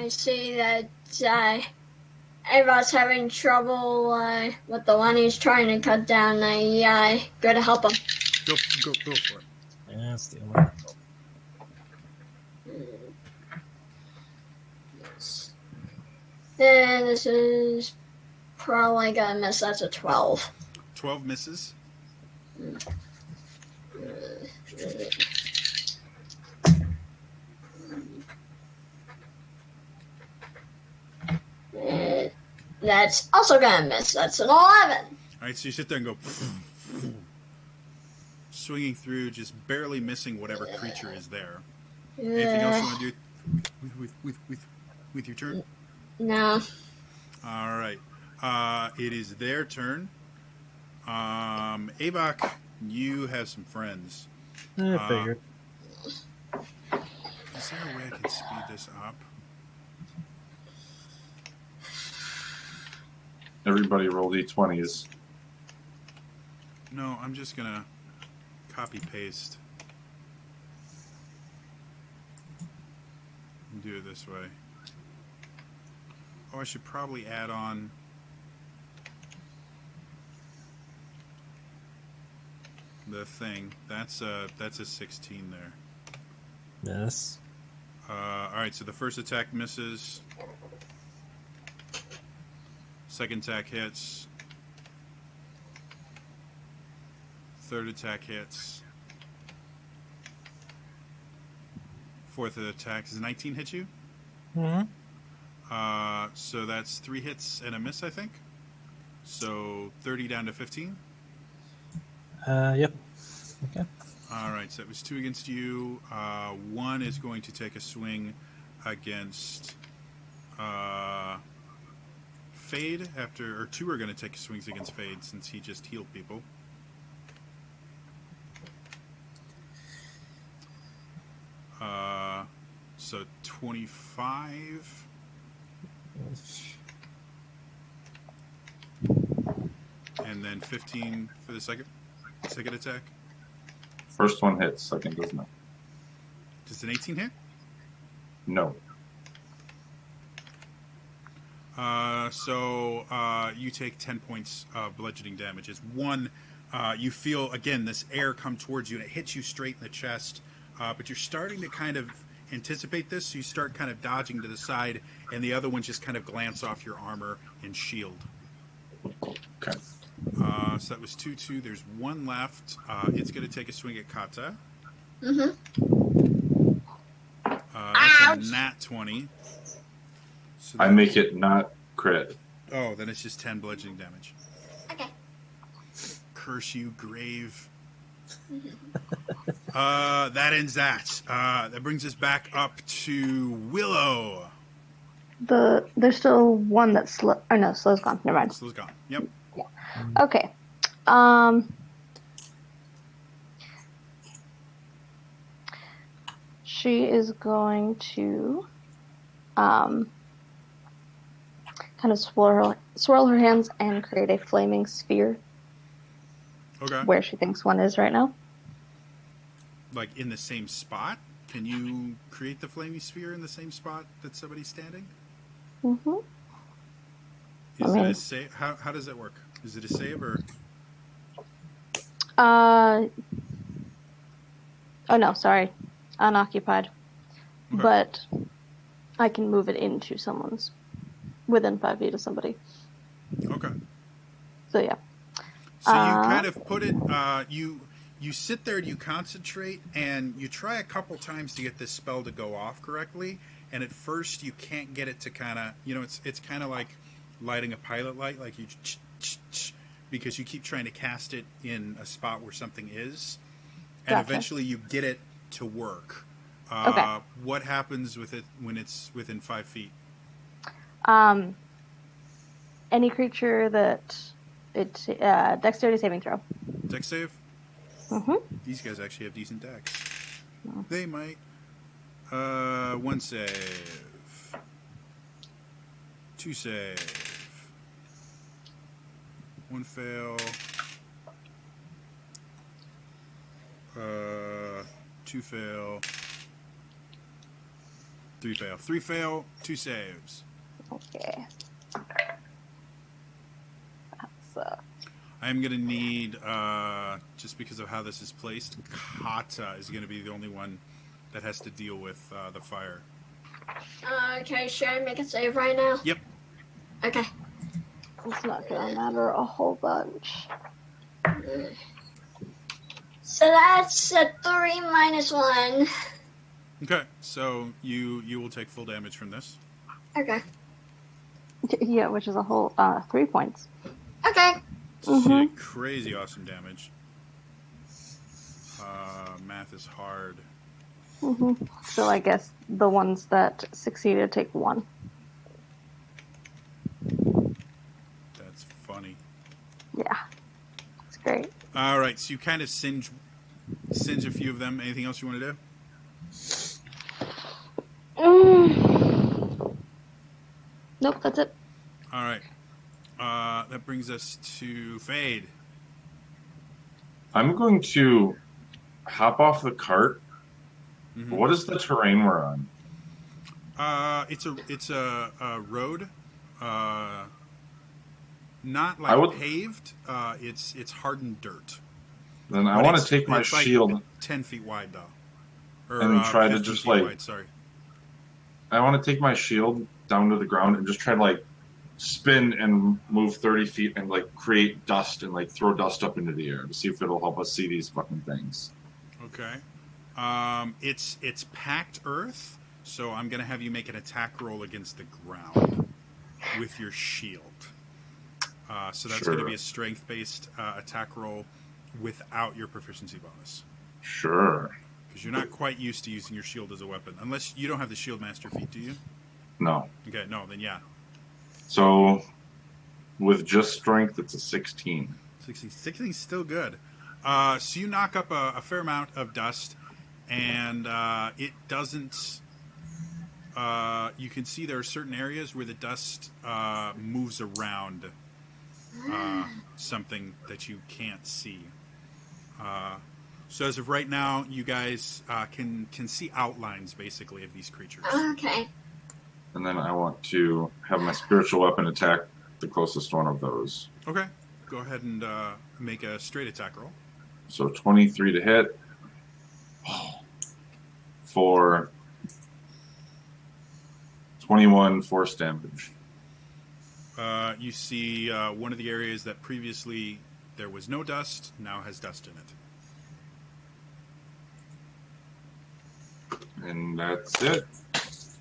Speaker 4: see that Avon's having trouble with the one he's trying to cut down. I go to help him.
Speaker 1: Go for it.
Speaker 6: Yeah, steal my
Speaker 4: And this is probably gonna miss. That's a 12.
Speaker 1: 12 misses.
Speaker 4: That's also gonna miss. That's an 11.
Speaker 1: All right, so you sit there and go swinging through, just barely missing whatever creature is there. Anything else you want to do with your turn?
Speaker 4: No.
Speaker 1: All right. It is their turn. Avok, you have some friends.
Speaker 6: I figured.
Speaker 1: Is there a way I can speed this up?
Speaker 5: Everybody roll d20s.
Speaker 1: No, I'm just going to copy paste and do it this way. Oh, I should probably add on the thing. That's a 16 there.
Speaker 6: Yes.
Speaker 1: All right, so the first attack misses. Second attack hits. Third attack hits. Fourth attack. Does 19 hit you?
Speaker 6: Mm-hmm.
Speaker 1: So that's 3 hits and a miss, I think. So 30 down to 15.
Speaker 6: Yep. Okay.
Speaker 1: All right, so it was 2 against you. 1 is going to take a swing against Fade or 2 are going to take swings against Fade since he just healed people. So 25. And then 15 for the second attack.
Speaker 5: First one hits, second does not.
Speaker 1: Does an 18 hit?
Speaker 5: No.
Speaker 1: So you take 10 points of bludgeoning damage. As one, you feel, again, this air come towards you, and it hits you straight in the chest. But you're starting to kind of anticipate this, so you start kind of dodging to the side, and the other ones just kind of glance off your armor and shield.
Speaker 5: Okay.
Speaker 1: So that was 2-2. There's 1 left. It's going to take a swing at Kata.
Speaker 4: Mm-hmm.
Speaker 1: That's a nat 20. So
Speaker 5: I make it not crit.
Speaker 1: Oh, then it's just 10 bludgeoning damage.
Speaker 4: Okay.
Speaker 1: Curse you, grave. That ends that. That brings us back up to Willow.
Speaker 3: There's still one that's slow. Oh no, slow's gone. Never mind.
Speaker 1: Slow's gone. Yep.
Speaker 3: Okay. She is going to kind of swirl her hands and create a flaming sphere
Speaker 1: Okay.
Speaker 3: where she thinks one is right now.
Speaker 1: Like in the same spot? Can you create the flaming sphere in the same spot that somebody's standing?
Speaker 3: Mm-hmm.
Speaker 1: Is it a save? How does that work? Is it a save or?
Speaker 3: Oh no, sorry, unoccupied.
Speaker 1: Okay.
Speaker 3: But I can move it into someone's within 5 feet of somebody.
Speaker 1: Okay.
Speaker 3: So yeah.
Speaker 1: So you kind of put it. You sit there and you concentrate and you try a couple times to get this spell to go off correctly. And at first you can't get it to kind of, it's kind of like lighting a pilot light, like you, because you keep trying to cast it in a spot where something is, and
Speaker 3: Gotcha.
Speaker 1: eventually you get it to work.
Speaker 3: Okay.
Speaker 1: What happens with it when it's within 5 feet?
Speaker 3: Any creature that dexterity saving throw.
Speaker 1: Dex save?
Speaker 3: Mm-hmm.
Speaker 1: These guys actually have decent dex. They might. 1 save. 2 save. 1 fail. 2 fail. 3 fail. 3 fail, 2 saves.
Speaker 3: Okay. That's
Speaker 1: I am going to need, just because of how this is placed, Kata is going to be the only one that has to deal with the fire.
Speaker 4: Okay, should I make a save right now?
Speaker 1: Yep.
Speaker 4: Okay.
Speaker 3: it's not gonna matter a whole bunch.
Speaker 4: So that's a 3 minus 1.
Speaker 1: Okay, so you will take full damage from this.
Speaker 4: Okay.
Speaker 3: Yeah, which is a whole 3 points.
Speaker 4: Okay.
Speaker 1: So you take crazy awesome damage. Math is hard.
Speaker 3: So I guess the ones that succeeded take 1.
Speaker 1: That's funny.
Speaker 3: Yeah, it's great.
Speaker 1: All right, so you kind of singe a few of them. Anything else you want to do?
Speaker 3: Nope, that's it.
Speaker 1: All right. That brings us to Fade.
Speaker 5: I'm going to hop off the cart.
Speaker 1: Mm-hmm.
Speaker 5: What is the terrain we're on?
Speaker 1: It's a road. Not like paved. It's hardened dirt.
Speaker 5: Then I want to take my
Speaker 1: it's like
Speaker 5: shield
Speaker 1: 10 feet wide though, or
Speaker 5: and try to
Speaker 1: 15
Speaker 5: just
Speaker 1: feet
Speaker 5: like.
Speaker 1: wide, sorry.
Speaker 5: I want to take my shield down to the ground and just try to like spin and move 30 feet and like create dust and like throw dust up into the air to see if it'll help us see these fucking things.
Speaker 1: Okay. It's packed earth, so I'm gonna have you make an attack roll against the ground with your shield. So that's gonna be a strength-based attack roll without your proficiency bonus.
Speaker 5: Sure.
Speaker 1: Because you're not quite used to using your shield as a weapon, unless you don't have the shield master feat, do you?
Speaker 5: No.
Speaker 1: Okay, no, then yeah.
Speaker 5: So with just strength, it's a 16.
Speaker 1: 16 is still good. So you knock up a fair amount of dust, and it doesn't. You can see there are certain areas where the dust moves around something that you can't see. So as of right now, you guys can see outlines basically of these creatures.
Speaker 4: Okay.
Speaker 5: And then I want to have my spiritual weapon attack the closest one of those.
Speaker 1: Okay, go ahead and make a straight attack roll.
Speaker 5: So 23 to hit for 21 force damage.
Speaker 1: You see one of the areas that previously there was no dust, now has dust in it.
Speaker 5: And that's it.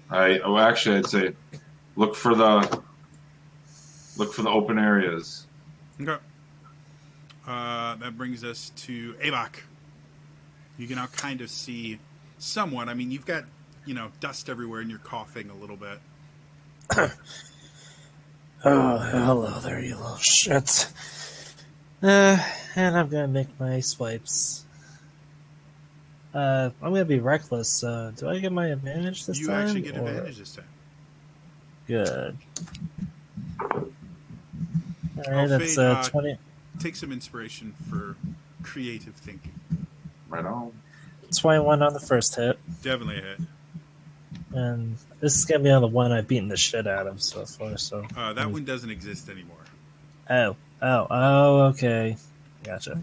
Speaker 5: I'd say look for the open areas.
Speaker 1: Okay. That brings us to Avok. You can now kind of see somewhat. I mean, you've got, dust everywhere and you're coughing a little bit.
Speaker 6: Oh, hello there, you little shit. And I'm gonna make my swipes. I'm gonna be reckless. Do I get my advantage this time?
Speaker 1: You actually get advantage this time.
Speaker 6: Good. Alright, that's 20.
Speaker 1: Take some inspiration for creative thinking.
Speaker 5: Right on.
Speaker 6: 21 on the first hit.
Speaker 1: Definitely a hit.
Speaker 6: And this is gonna be on the one I've beaten the shit out of so far. So
Speaker 1: that one doesn't exist anymore.
Speaker 6: Oh, okay. Gotcha.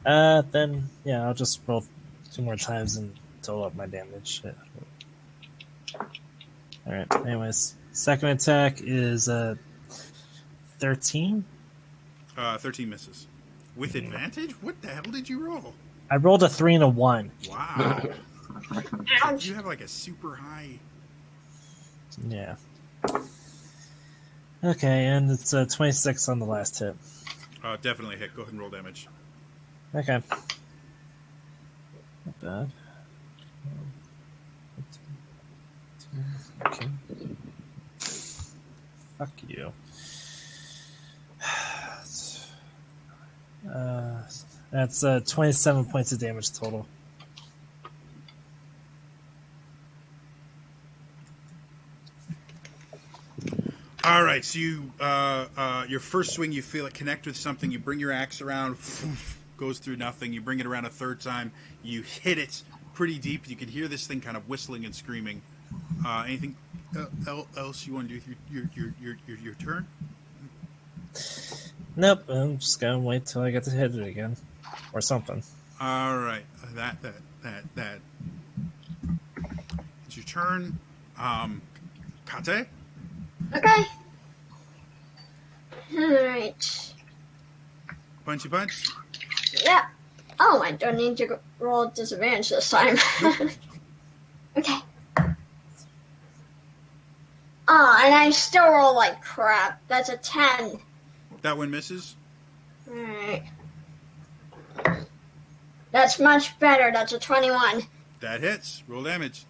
Speaker 6: Then yeah, I'll just roll 2 more times and total up my damage. Alright, anyways. Second attack is 13.
Speaker 1: 13 misses. With advantage? What the hell did you roll?
Speaker 6: I rolled a 3 and a 1.
Speaker 1: Wow. You have like a super high.
Speaker 6: Yeah. Okay, and it's 26 on the last hit.
Speaker 1: Definitely a hit. Go ahead and roll damage.
Speaker 6: Okay. Not bad. Okay. Fuck you. That's 27 points of damage total.
Speaker 1: All right, so you your first swing, you feel it connect with something. You bring your axe around, goes through nothing. You bring it around a third time, you hit it pretty deep. You can hear this thing kind of whistling and screaming. Anything else you want to do with your turn?
Speaker 6: Nope, I'm just gonna wait till I get to hit it again. Or something.
Speaker 1: All right, that. It's your turn. Kate?
Speaker 4: Okay. Alright.
Speaker 1: Punchy punch?
Speaker 4: Yeah. Oh, I don't need to roll disadvantage this time. Okay. Oh, and I still roll like crap. That's a 10.
Speaker 1: That one misses.
Speaker 4: Alright. That's much better. That's a 21.
Speaker 1: That hits. Roll damage.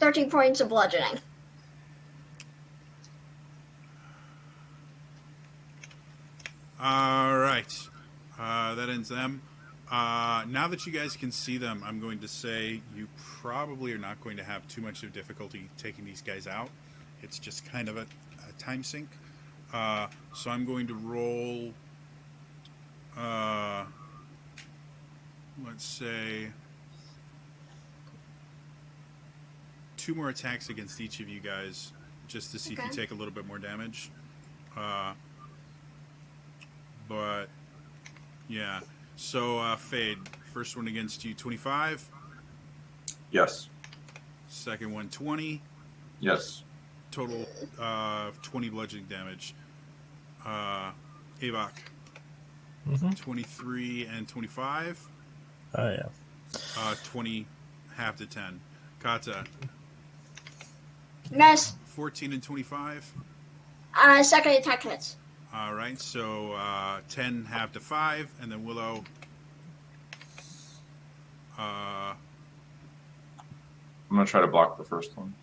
Speaker 4: 13 points of bludgeoning.
Speaker 1: All right. That ends them. Now that you guys can see them, I'm going to say you probably are not going to have too much of difficulty taking these guys out. It's just kind of a time sink. So I'm going to roll, let's say, 2 more attacks against each of you guys, just to see if you take a little bit more damage. But, yeah. So, Fade, first one against you, 25.
Speaker 5: Yes.
Speaker 1: Second one, 20.
Speaker 5: Yes.
Speaker 1: Total 20 bludgeoning damage. Avok, 23 and 25.
Speaker 6: Oh, yeah.
Speaker 1: 20, half to 10. Kata,
Speaker 4: Miss.
Speaker 1: 14 and 25.
Speaker 4: Second attack hits.
Speaker 1: All right, so 10 half to 5, and then Willow.
Speaker 5: I'm going to try to block the first one.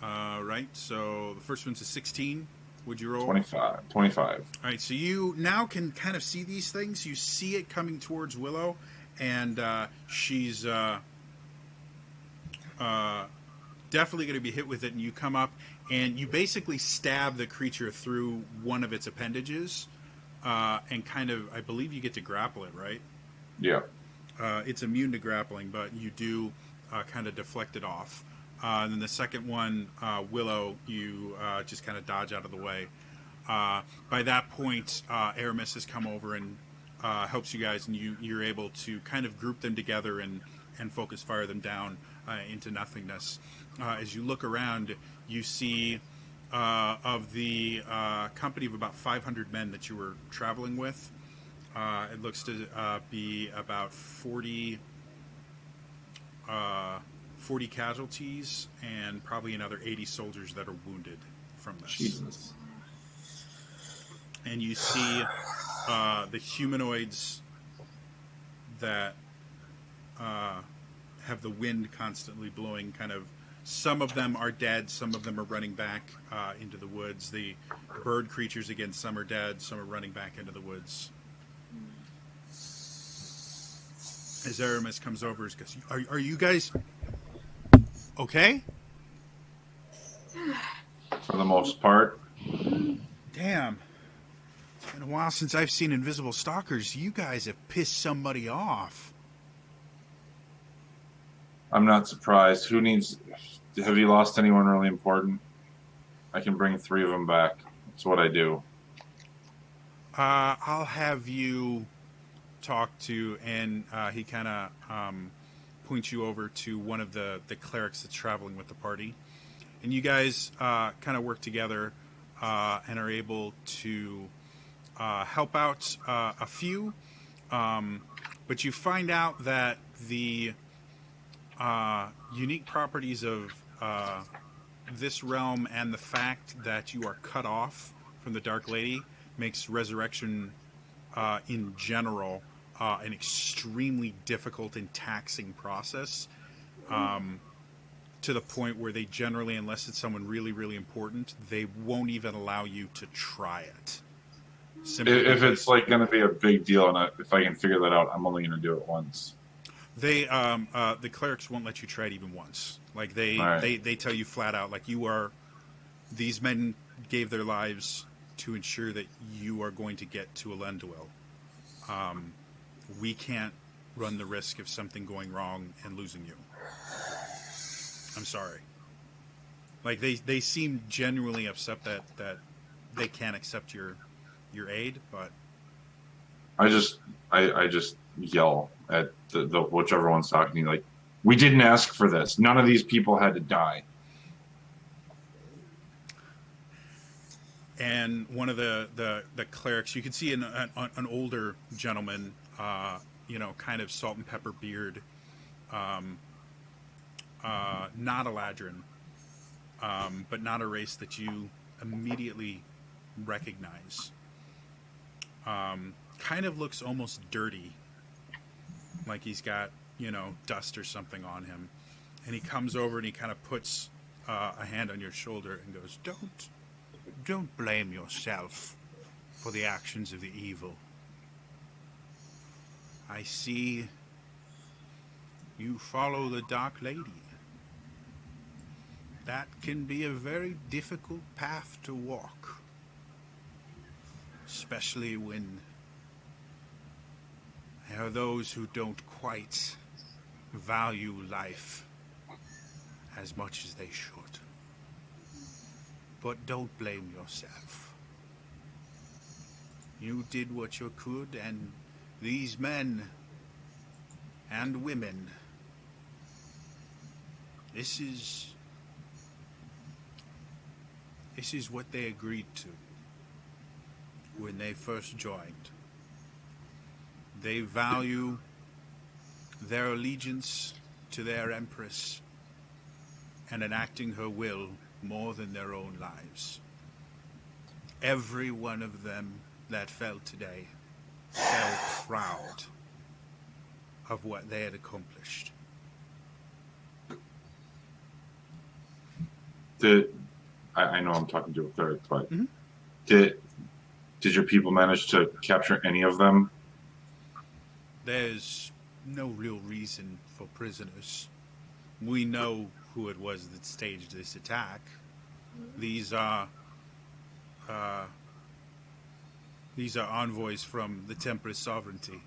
Speaker 1: Right, so the first one's a 16. Would you roll?
Speaker 5: 25. 25.
Speaker 1: All right, so you now can kind of see these things. You see it coming towards Willow, and she's definitely going to be hit with it, and you come up, and you basically stab the creature through one of its appendages, and kind of, I believe you get to grapple it, right?
Speaker 5: Yeah.
Speaker 1: It's immune to grappling, but you do kind of deflect it off. And then the second one, Willow, you just kind of dodge out of the way. By that point, Aramis has come over and helps you guys, and you're able to kind of group them together and focus fire them down into nothingness. As you look around, you see of the company of about 500 men that you were traveling with, it looks to be about 40 casualties and probably another 80 soldiers that are wounded from this.
Speaker 5: Jesus.
Speaker 1: And you see the humanoids that have the wind constantly blowing, kind of. Some of them are dead, some of them are running back into the woods. The bird creatures, again, some are dead, some are running back into the woods. As Aramis comes over, he goes, are you guys okay?
Speaker 5: For the most part.
Speaker 1: Damn. It's been a while since I've seen invisible stalkers. You guys have pissed somebody off.
Speaker 5: I'm not surprised. Have you lost anyone really important? I can bring 3 of them back. That's what I do.
Speaker 1: I'll have you talk to, and he kind of points you over to one of the clerics that's traveling with the party. And you guys kind of work together and are able to help out a few. But you find out that the unique properties of this realm and the fact that you are cut off from the Dark Lady makes resurrection in general an extremely difficult and taxing process, to the point where they generally, unless it's someone really, really important, they won't even allow you to try it. Simply
Speaker 5: If
Speaker 1: because
Speaker 5: it's like going to be a big deal, and if I can figure that out, I'm only going to do it once.
Speaker 1: they, the clerics won't let you try it even once. Like
Speaker 5: All right.
Speaker 1: they tell you flat out, like, you are. These men gave their lives to ensure that you are going to get to Elendil. We can't run the risk of something going wrong and losing you. I'm sorry. Like they seem genuinely upset that they can't accept your aid, but
Speaker 5: I just yell at the whichever one's talking to me, like, we didn't ask for this. None of these people had to die.
Speaker 1: and one of the clerics, you can see an older gentleman, kind of salt and pepper beard, not a Ladrin, but not a race that you immediately recognize. Kind of looks almost dirty, like he's got, dust or something on him. And he comes over and he kind of puts a hand on your shoulder and goes, Don't blame yourself for the actions of the evil. I see you follow the Dark Lady. That can be a very difficult path to walk, especially when there are those who don't quite value life as much as they should. But don't blame yourself. You did what you could, and these men and women, this is what they agreed to when they first joined. They value their allegiance to their empress and enacting her will more than their own lives. Every one of them that fell today fell proud of what they had accomplished.
Speaker 5: I know I'm talking to a cleric, but
Speaker 1: Mhm.
Speaker 5: did your people manage to capture any of them?
Speaker 1: There's no real reason for prisoners. We know who it was that staged this attack. These are envoys from the Temperate Sovereignty.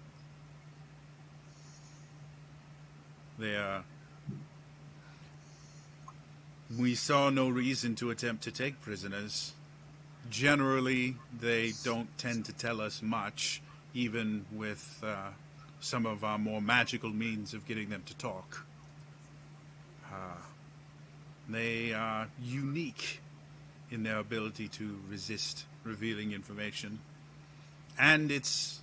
Speaker 1: We saw no reason to attempt to take prisoners. Generally, they don't tend to tell us much, even with some of our more magical means of getting them to talk. They are unique in their ability to resist revealing information. And it's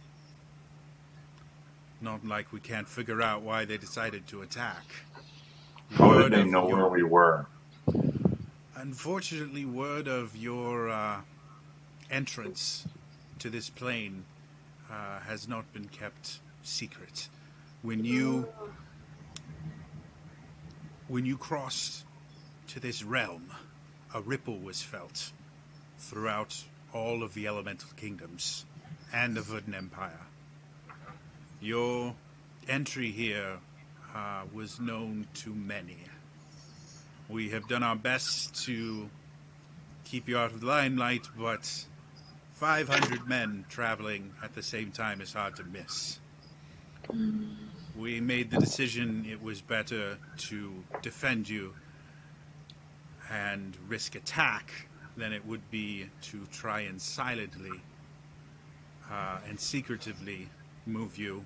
Speaker 1: not like we can't figure out why they decided to attack.
Speaker 5: How did they know where we were?
Speaker 1: Unfortunately, word of your entrance to this plane has not been kept secret. When you crossed to this realm, a ripple was felt throughout all of the elemental kingdoms and the Verdant Empire. Your entry here was known to many. We have done our best to keep you out of the limelight, but 500 men traveling at the same time is hard to miss. We made the decision it was better to defend you and risk attack than it would be to try and silently and secretively move you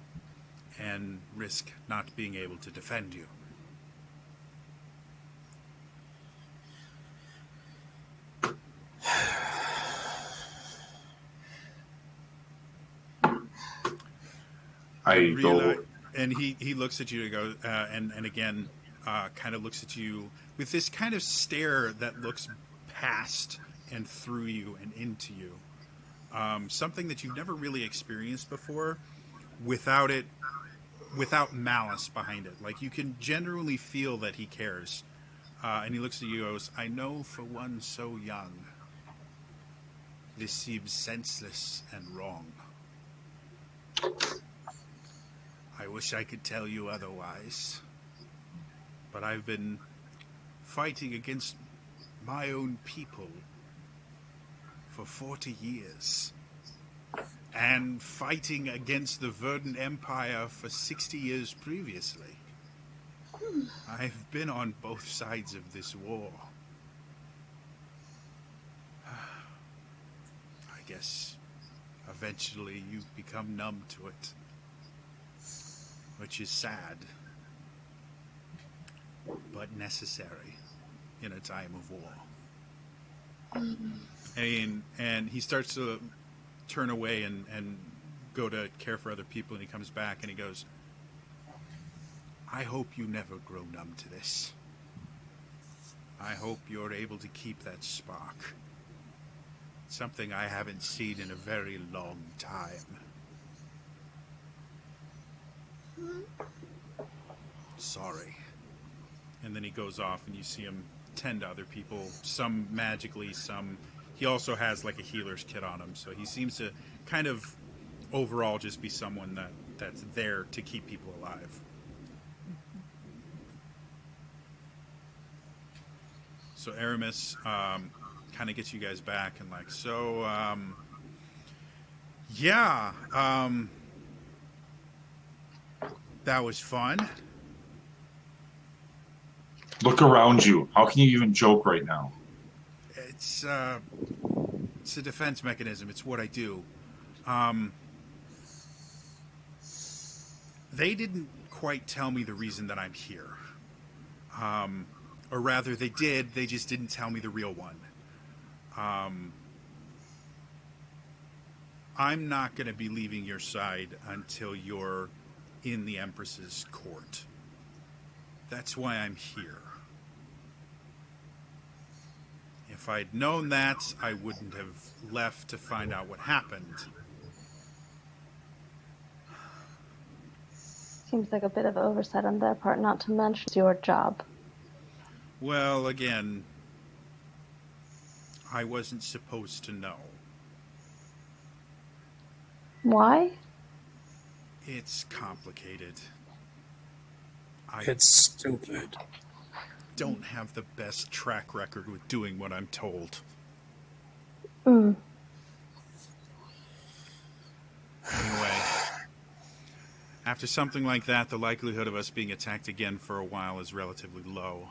Speaker 1: and risk not being able to defend you.
Speaker 5: I go.
Speaker 1: And he looks at you and goes, and again, kind of looks at you with this kind of stare that looks past and through you and into you. Something that you've never really experienced before without malice behind it. Like, you can genuinely feel that he cares. And he looks at you and goes, I know for one so young, this seems senseless and wrong. I wish I could tell you otherwise. But I've been fighting against my own people for 40 years. And fighting against the Verdant Empire for 60 years previously. I've been on both sides of this war. I guess eventually you become numb to it. Which is sad. But necessary in a time of war. And he starts to turn away and go to care for other people, and he comes back and he goes, I hope you never grow numb to this. I hope you're able to keep that spark. Something I haven't seen in a very long time. Sorry. And then he goes off and you see him tend to other people, some magically, some... He also has like a healer's kit on him, so he seems to kind of overall just be someone that's there to keep people alive. So Aramis kind of gets you guys back and like, so, yeah, that was fun.
Speaker 5: Look around you. How can you even joke right now?
Speaker 1: It's a defense mechanism. It's what I do. They didn't quite tell me the reason that I'm here. Or rather, they did. They just didn't tell me the real one. I'm not going to be leaving your side until you're in the Empress's court. That's why I'm here. If I'd known that, I wouldn't have left to find out what happened.
Speaker 3: Seems like a bit of oversight on their part not to mention it's your job.
Speaker 1: Well, again, I wasn't supposed to know.
Speaker 3: Why?
Speaker 1: It's complicated.
Speaker 2: It's stupid.
Speaker 1: Don't have the best track record with doing what I'm told.
Speaker 3: Mm.
Speaker 1: Anyway, after something like that, the likelihood of us being attacked again for a while is relatively low.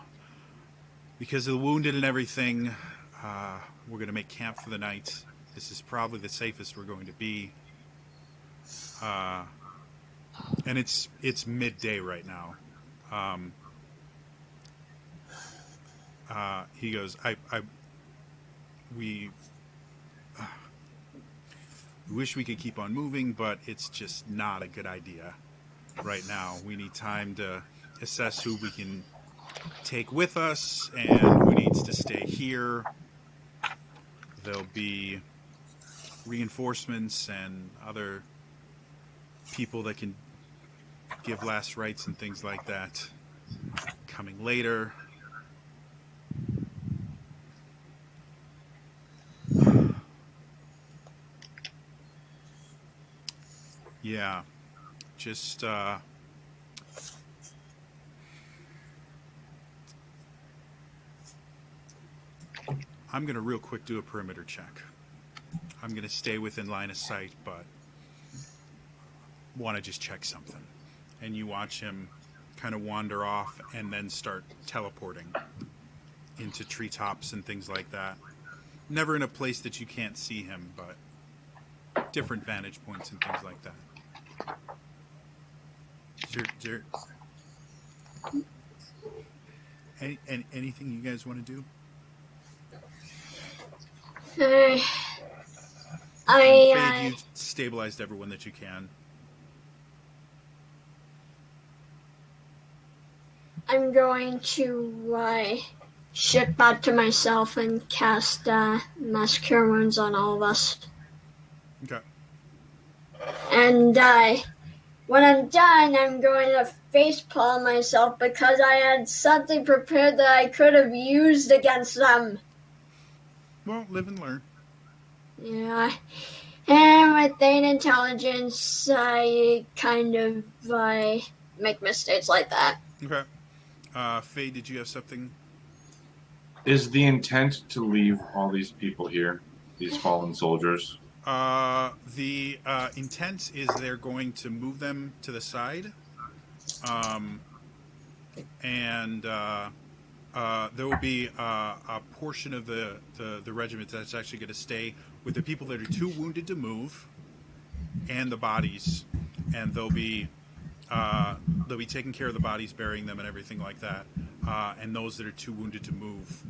Speaker 1: Because of the wounded and everything, we're going to make camp for the night. This is probably the safest we're going to be. And it's midday right now. He goes, we wish we could keep on moving, but it's just not a good idea right now. We need time to assess who we can take with us and who needs to stay here. There'll be reinforcements and other people that can give last rites and things like that coming later. Yeah, just I'm going to real quick do a perimeter check. I'm going to stay within line of sight, but want to just check something. And you watch him kind of wander off and then start teleporting into treetops and things like that. Never in a place that you can't see him, but different vantage points and things like that. Anything you guys want to do? You've stabilized everyone that you can.
Speaker 4: I'm going to shift back to myself and cast Mass Cure Wounds on all of us.
Speaker 1: Okay.
Speaker 4: And when I'm done, I'm going to facepalm myself because I had something prepared that I could have used against them.
Speaker 1: Well, live and learn.
Speaker 4: Yeah. And with 8 intelligence, I kind of make mistakes like that.
Speaker 1: Okay. Faye, did you have something?
Speaker 5: Is the intent to leave all these people here, these fallen soldiers?
Speaker 1: The intent is they're going to move them to the side, and there will be a portion of the regiment that's actually going to stay with the people that are too wounded to move, and the bodies, and they'll be taking care of the bodies, burying them, and everything like that. And those that are too wounded to move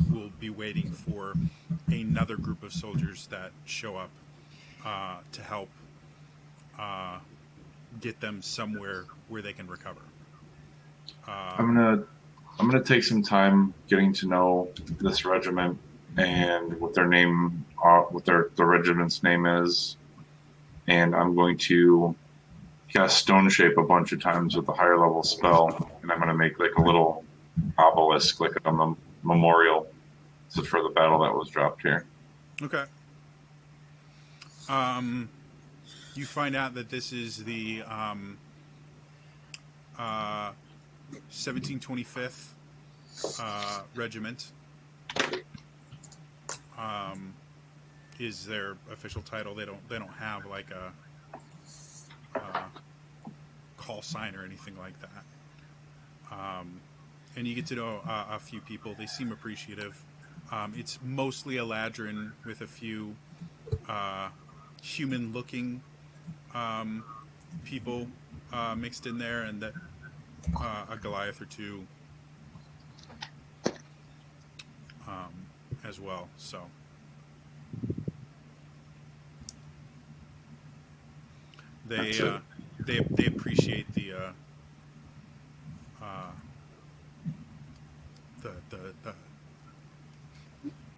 Speaker 1: will be waiting for another group of soldiers that show up to help get them somewhere where they can recover.
Speaker 5: I'm gonna take some time getting to know this regiment and what their name, what the regiment's name is, and I'm going to cast Stone Shape a bunch of times with a higher level spell, and I'm gonna make like a little obelisk, like a memorial, for the battle that was dropped here.
Speaker 1: Okay. You find out that this is the 1725th Regiment. Is their official title. They don't have like a call sign or anything like that. And you get to know a few people. They seem appreciative. It's mostly a Ladrin with a few human-looking people mixed in there, and that a Goliath or two as well. So they appreciate the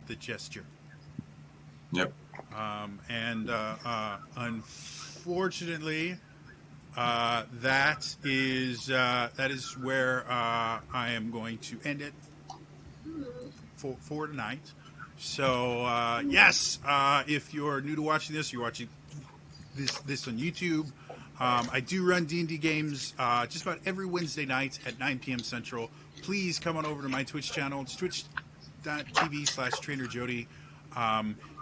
Speaker 1: the gesture.
Speaker 5: Yep.
Speaker 1: And unfortunately, that is where I am going to end it for tonight. So yes, if you're new to watching this, you're watching this on YouTube. I do run D&D games just about every Wednesday night at 9 p.m. Central. Please come on over to my Twitch channel. It's twitch.tv/TrainerJody.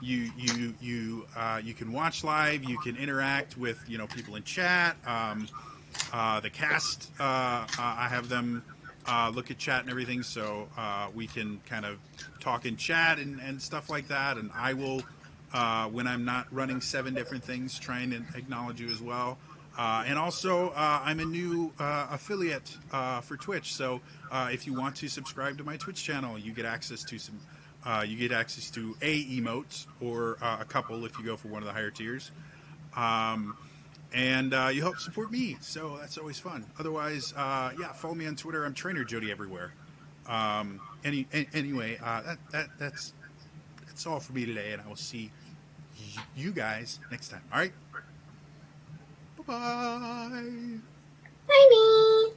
Speaker 1: You can watch live. You can interact with people in chat. The cast, I have them look at chat and everything, so we can kind of talk in chat and stuff like that. And I will, when I'm not running 7 different things, try and acknowledge you as well. And also, I'm a new affiliate for Twitch, so if you want to subscribe to my Twitch channel, you get access to some. You get access to a emote or a couple if you go for one of the higher tiers. And you help support me, so that's always fun. Otherwise, yeah, follow me on Twitter. I'm Trainer Jody everywhere. Anyway, that's all for me today, and I will see you guys next time. All right, bye bye.
Speaker 4: Bye.